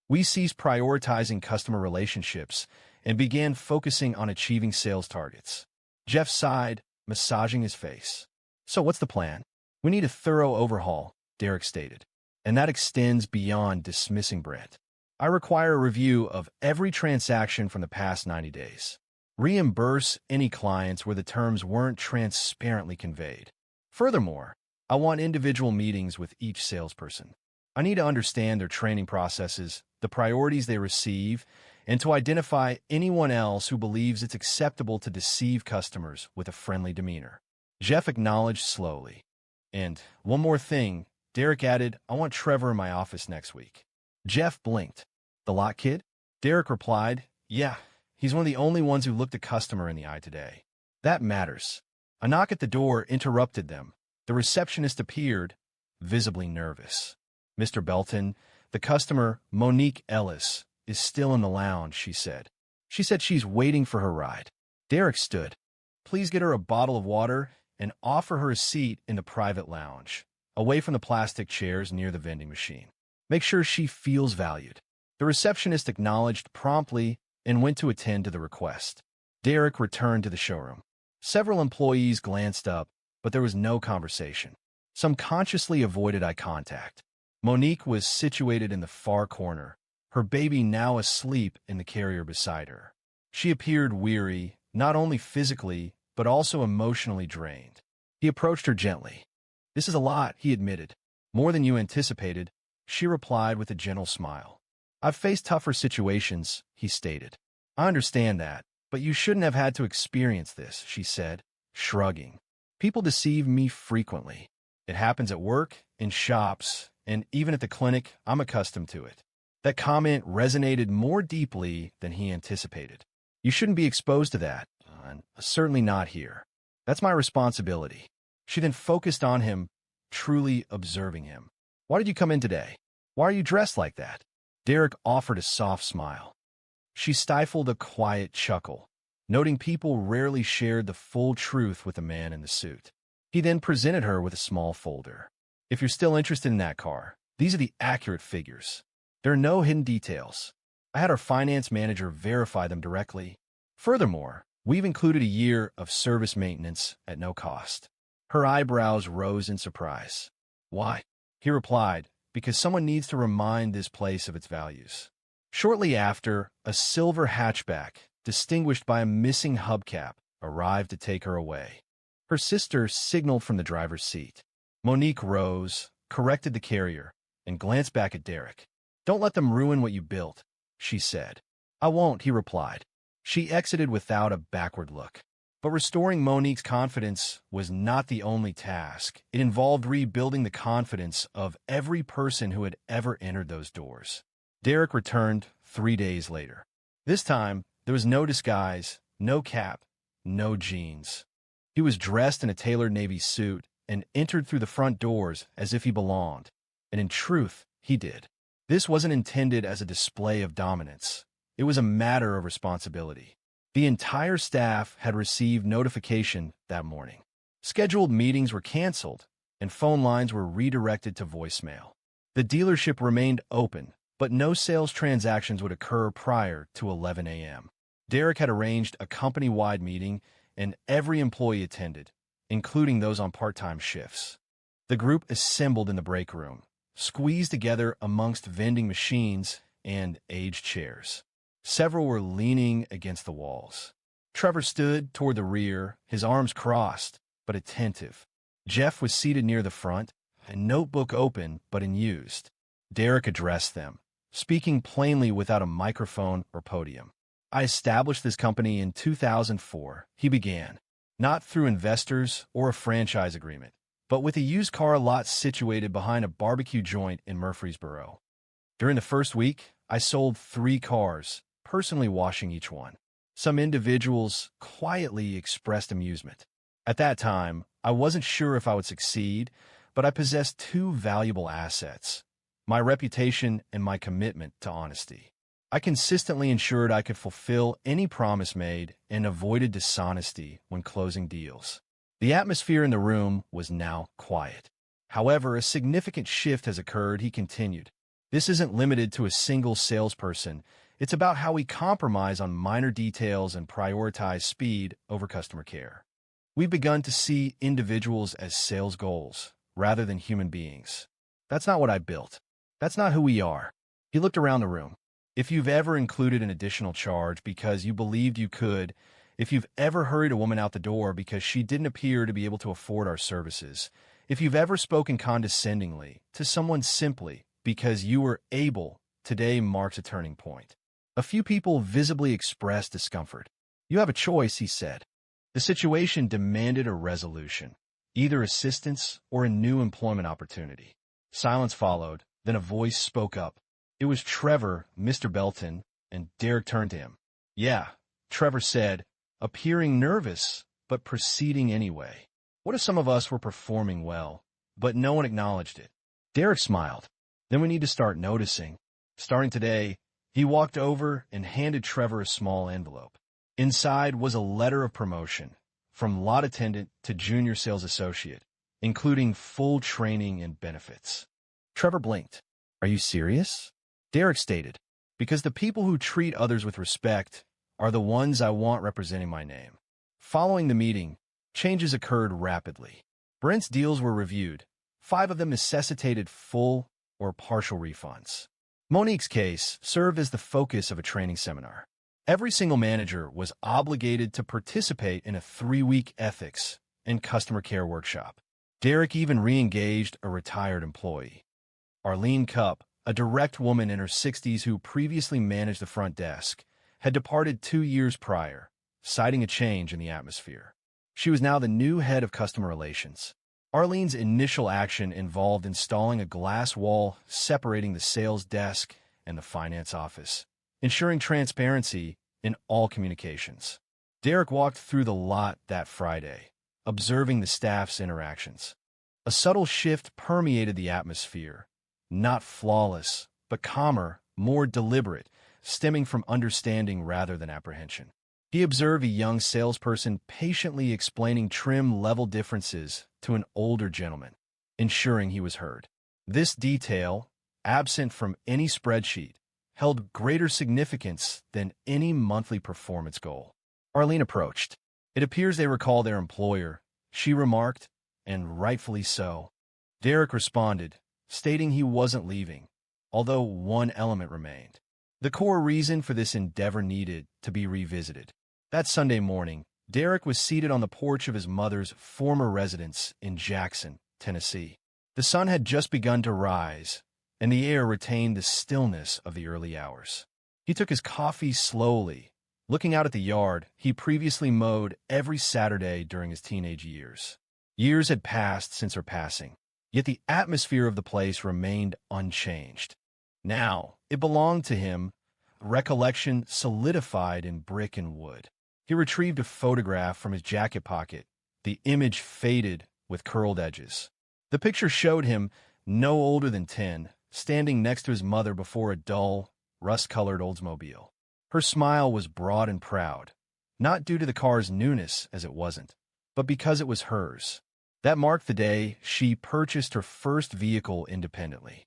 We ceased prioritizing customer relationships and began focusing on achieving sales targets." Jeff sighed, massaging his face. "So what's the plan?" "We need a thorough overhaul," Derek stated, "and that extends beyond dismissing Brent. I require a review of every transaction from the past 90 days. Reimburse any clients where the terms weren't transparently conveyed. Furthermore, I want individual meetings with each salesperson. I need to understand their training processes, the priorities they receive, and to identify anyone else who believes it's acceptable to deceive customers with a friendly demeanor." Jeff acknowledged slowly. "And one more thing," Derek added, "I want Trevor in my office next week." Jeff blinked. "The lot kid?" Derek replied, "Yeah, he's one of the only ones who looked a customer in the eye today." "That matters." A knock at the door interrupted them. The receptionist appeared, visibly nervous. "Mr. Belton, the customer, Monique Ellis, is still in the lounge," she said. "She said she's waiting for her ride." Derek stood. "Please get her a bottle of water and offer her a seat in the private lounge, away from the plastic chairs near the vending machine. Make sure she feels valued." The receptionist acknowledged promptly and went to attend to the request. Derek returned to the showroom. Several employees glanced up, but there was no conversation. Some consciously avoided eye contact. Monique was situated in the far corner, her baby now asleep in the carrier beside her. She appeared weary, not only physically, but also emotionally drained. He approached her gently. "This is a lot," he admitted. "More than you anticipated," she replied with a gentle smile. "I've faced tougher situations," he stated. "I understand that, but you shouldn't have had to experience this," she said, shrugging. "People deceive me frequently. It happens at work, in shops, and even at the clinic. I'm accustomed to it." That comment resonated more deeply than he anticipated. "You shouldn't be exposed to that. Certainly not here. That's my responsibility." She then focused on him, truly observing him. "Why did you come in today? Why are you dressed like that?" Derek offered a soft smile. She stifled a quiet chuckle, noting people rarely shared the full truth with the man in the suit. He then presented her with a small folder. "If you're still interested in that car, these are the accurate figures. There are no hidden details. I had our finance manager verify them directly. Furthermore, we've included a year of service maintenance at no cost." Her eyebrows rose in surprise. "Why?" He replied, "Because someone needs to remind this place of its values." Shortly after, a silver hatchback, distinguished by a missing hubcap, arrived to take her away. Her sister signaled from the driver's seat. Monique rose, corrected the carrier, and glanced back at Derek. "Don't let them ruin what you built," she said. "I won't," he replied. She exited without a backward look. But restoring Monique's confidence was not the only task. It involved rebuilding the confidence of every person who had ever entered those doors. Derek returned 3 days later. This time, there was no disguise, no cap, no jeans. He was dressed in a tailored navy suit and entered through the front doors as if he belonged. And in truth, he did. This wasn't intended as a display of dominance. It was a matter of responsibility. The entire staff had received notification that morning. Scheduled meetings were canceled, and phone lines were redirected to voicemail. The dealership remained open, but no sales transactions would occur prior to 11 a.m. Derek had arranged a company-wide meeting, and every employee attended, including those on part-time shifts. The group assembled in the break room, squeezed together amongst vending machines and aged chairs. Several were leaning against the walls. Trevor stood toward the rear, his arms crossed, but attentive. Jeff was seated near the front, a notebook open but unused. Derek addressed them, speaking plainly without a microphone or podium. I established this company in 2004, he began, not through investors or a franchise agreement, but with a used car lot situated behind a barbecue joint in Murfreesboro. During the first week, I sold 3 cars, personally washing each one. Some individuals quietly expressed amusement. At that time, I wasn't sure if I would succeed, but I possessed 2 valuable assets: my reputation and my commitment to honesty. I consistently ensured I could fulfill any promise made and avoided dishonesty when closing deals. The atmosphere in the room was now quiet. However, a significant shift has occurred, he continued. This isn't limited to a single salesperson. It's about how we compromise on minor details and prioritize speed over customer care. We've begun to see individuals as sales goals rather than human beings. That's not what I built. That's not who we are. He looked around the room. If you've ever included an additional charge because you believed you could, if you've ever hurried a woman out the door because she didn't appear to be able to afford our services, if you've ever spoken condescendingly to someone simply because you were able, today marks a turning point. A few people visibly expressed discomfort. You have a choice, he said. The situation demanded a resolution, either assistance or a new employment opportunity. Silence followed, then a voice spoke up. It was Trevor, Mr. Belton, and Derek turned to him. Yeah, Trevor said, appearing nervous, but proceeding anyway. What if some of us were performing well, but no one acknowledged it? Derek smiled. Then we need to start noticing. Starting today, he walked over and handed Trevor a small envelope. Inside was a letter of promotion, from lot attendant to junior sales associate, including full training and benefits. Trevor blinked. Are you serious? Derek stated, because the people who treat others with respect are the ones I want representing my name. Following the meeting, changes occurred rapidly. Brent's deals were reviewed. 5 of them necessitated full or partial refunds. Monique's case served as the focus of a training seminar. Every single manager was obligated to participate in a 3-week ethics and customer care workshop. Derek even re-engaged a retired employee. Arlene Cupp, a direct woman in her 60s who previously managed the front desk, had departed 2 years prior, citing a change in the atmosphere. She was now the new head of customer relations. Arlene's initial action involved installing a glass wall separating the sales desk and the finance office, ensuring transparency in all communications. Derek walked through the lot that Friday, observing the staff's interactions. A subtle shift permeated the atmosphere, not flawless, but calmer, more deliberate, stemming from understanding rather than apprehension. He observed a young salesperson patiently explaining trim-level differences to an older gentleman, ensuring he was heard. This detail, absent from any spreadsheet, held greater significance than any monthly performance goal. Arlene approached. It appears they recall their employer, she remarked, and rightfully so. Derek responded, stating he wasn't leaving, although one element remained. The core reason for this endeavor needed to be revisited. That Sunday morning, Derek was seated on the porch of his mother's former residence in Jackson, Tennessee. The sun had just begun to rise, and the air retained the stillness of the early hours. He took his coffee slowly, looking out at the yard he previously mowed every Saturday during his teenage years. Years had passed since her passing, yet the atmosphere of the place remained unchanged. Now, it belonged to him, recollection solidified in brick and wood. He retrieved a photograph from his jacket pocket, the image faded with curled edges. The picture showed him, no older than 10, standing next to his mother before a dull, rust-colored Oldsmobile. Her smile was broad and proud, not due to the car's newness as it wasn't, but because it was hers. That marked the day she purchased her first vehicle independently.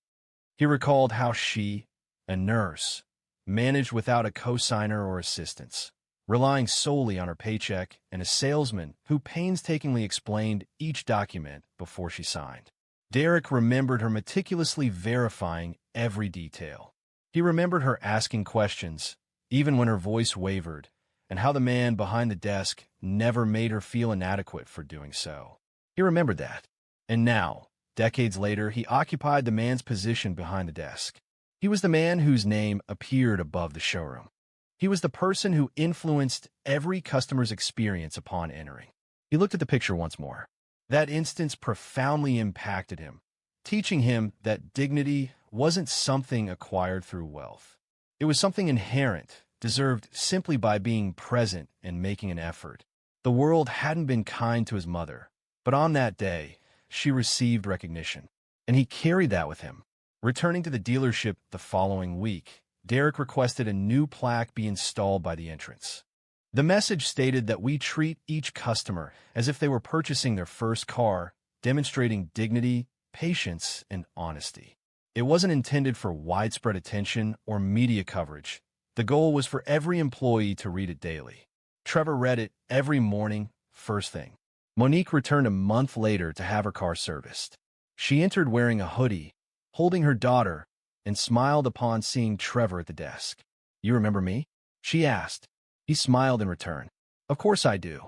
He recalled how she, a nurse, managed without a cosigner or assistance, relying solely on her paycheck and a salesman who painstakingly explained each document before she signed. Derek remembered her meticulously verifying every detail. He remembered her asking questions, even when her voice wavered, and how the man behind the desk never made her feel inadequate for doing so. He remembered that. And now, decades later, he occupied the man's position behind the desk. He was the man whose name appeared above the showroom. He was the person who influenced every customer's experience upon entering. He looked at the picture once more. That instance profoundly impacted him, teaching him that dignity wasn't something acquired through wealth. It was something inherent, deserved simply by being present and making an effort. The world hadn't been kind to his mother, but on that day, she received recognition, and he carried that with him. Returning to the dealership the following week, Derek requested a new plaque be installed by the entrance. The message stated that we treat each customer as if they were purchasing their first car, demonstrating dignity, patience, and honesty. It wasn't intended for widespread attention or media coverage. The goal was for every employee to read it daily. Trevor read it every morning, first thing. Monique returned a month later to have her car serviced. She entered wearing a hoodie, holding her daughter, and smiled upon seeing Trevor at the desk. "You remember me?" she asked. He smiled in return. "Of course I do.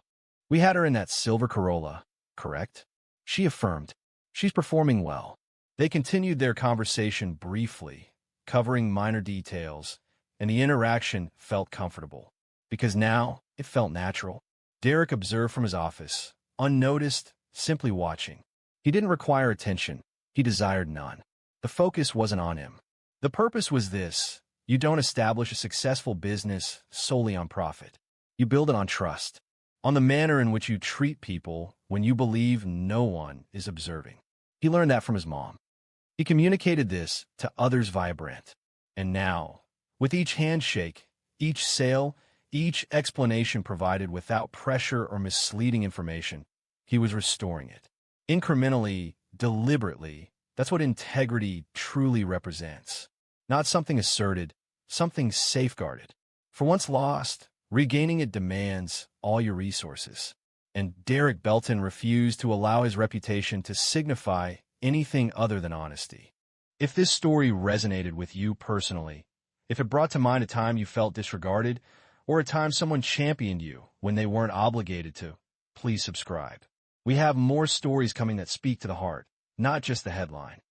We had her in that silver Corolla, correct?" She affirmed. "She's performing well." They continued their conversation briefly, covering minor details, and the interaction felt comfortable, because now it felt natural. Derek observed from his office, unnoticed, simply watching. He didn't require attention. He desired none. The focus wasn't on him. The purpose was this: you don't establish a successful business solely on profit. You build it on trust, on the manner in which you treat people when you believe no one is observing. He learned that from his mom. He communicated this to others via Brent. And now, with each handshake, each sale, each explanation provided without pressure or misleading information, he was restoring it. Incrementally, deliberately, that's what integrity truly represents. Not something asserted, something safeguarded. For once lost, regaining it demands all your resources. And Derek Belton refused to allow his reputation to signify anything other than honesty. If this story resonated with you personally, if it brought to mind a time you felt disregarded, or a time someone championed you when they weren't obligated to, please subscribe. We have more stories coming that speak to the heart, not just the headline.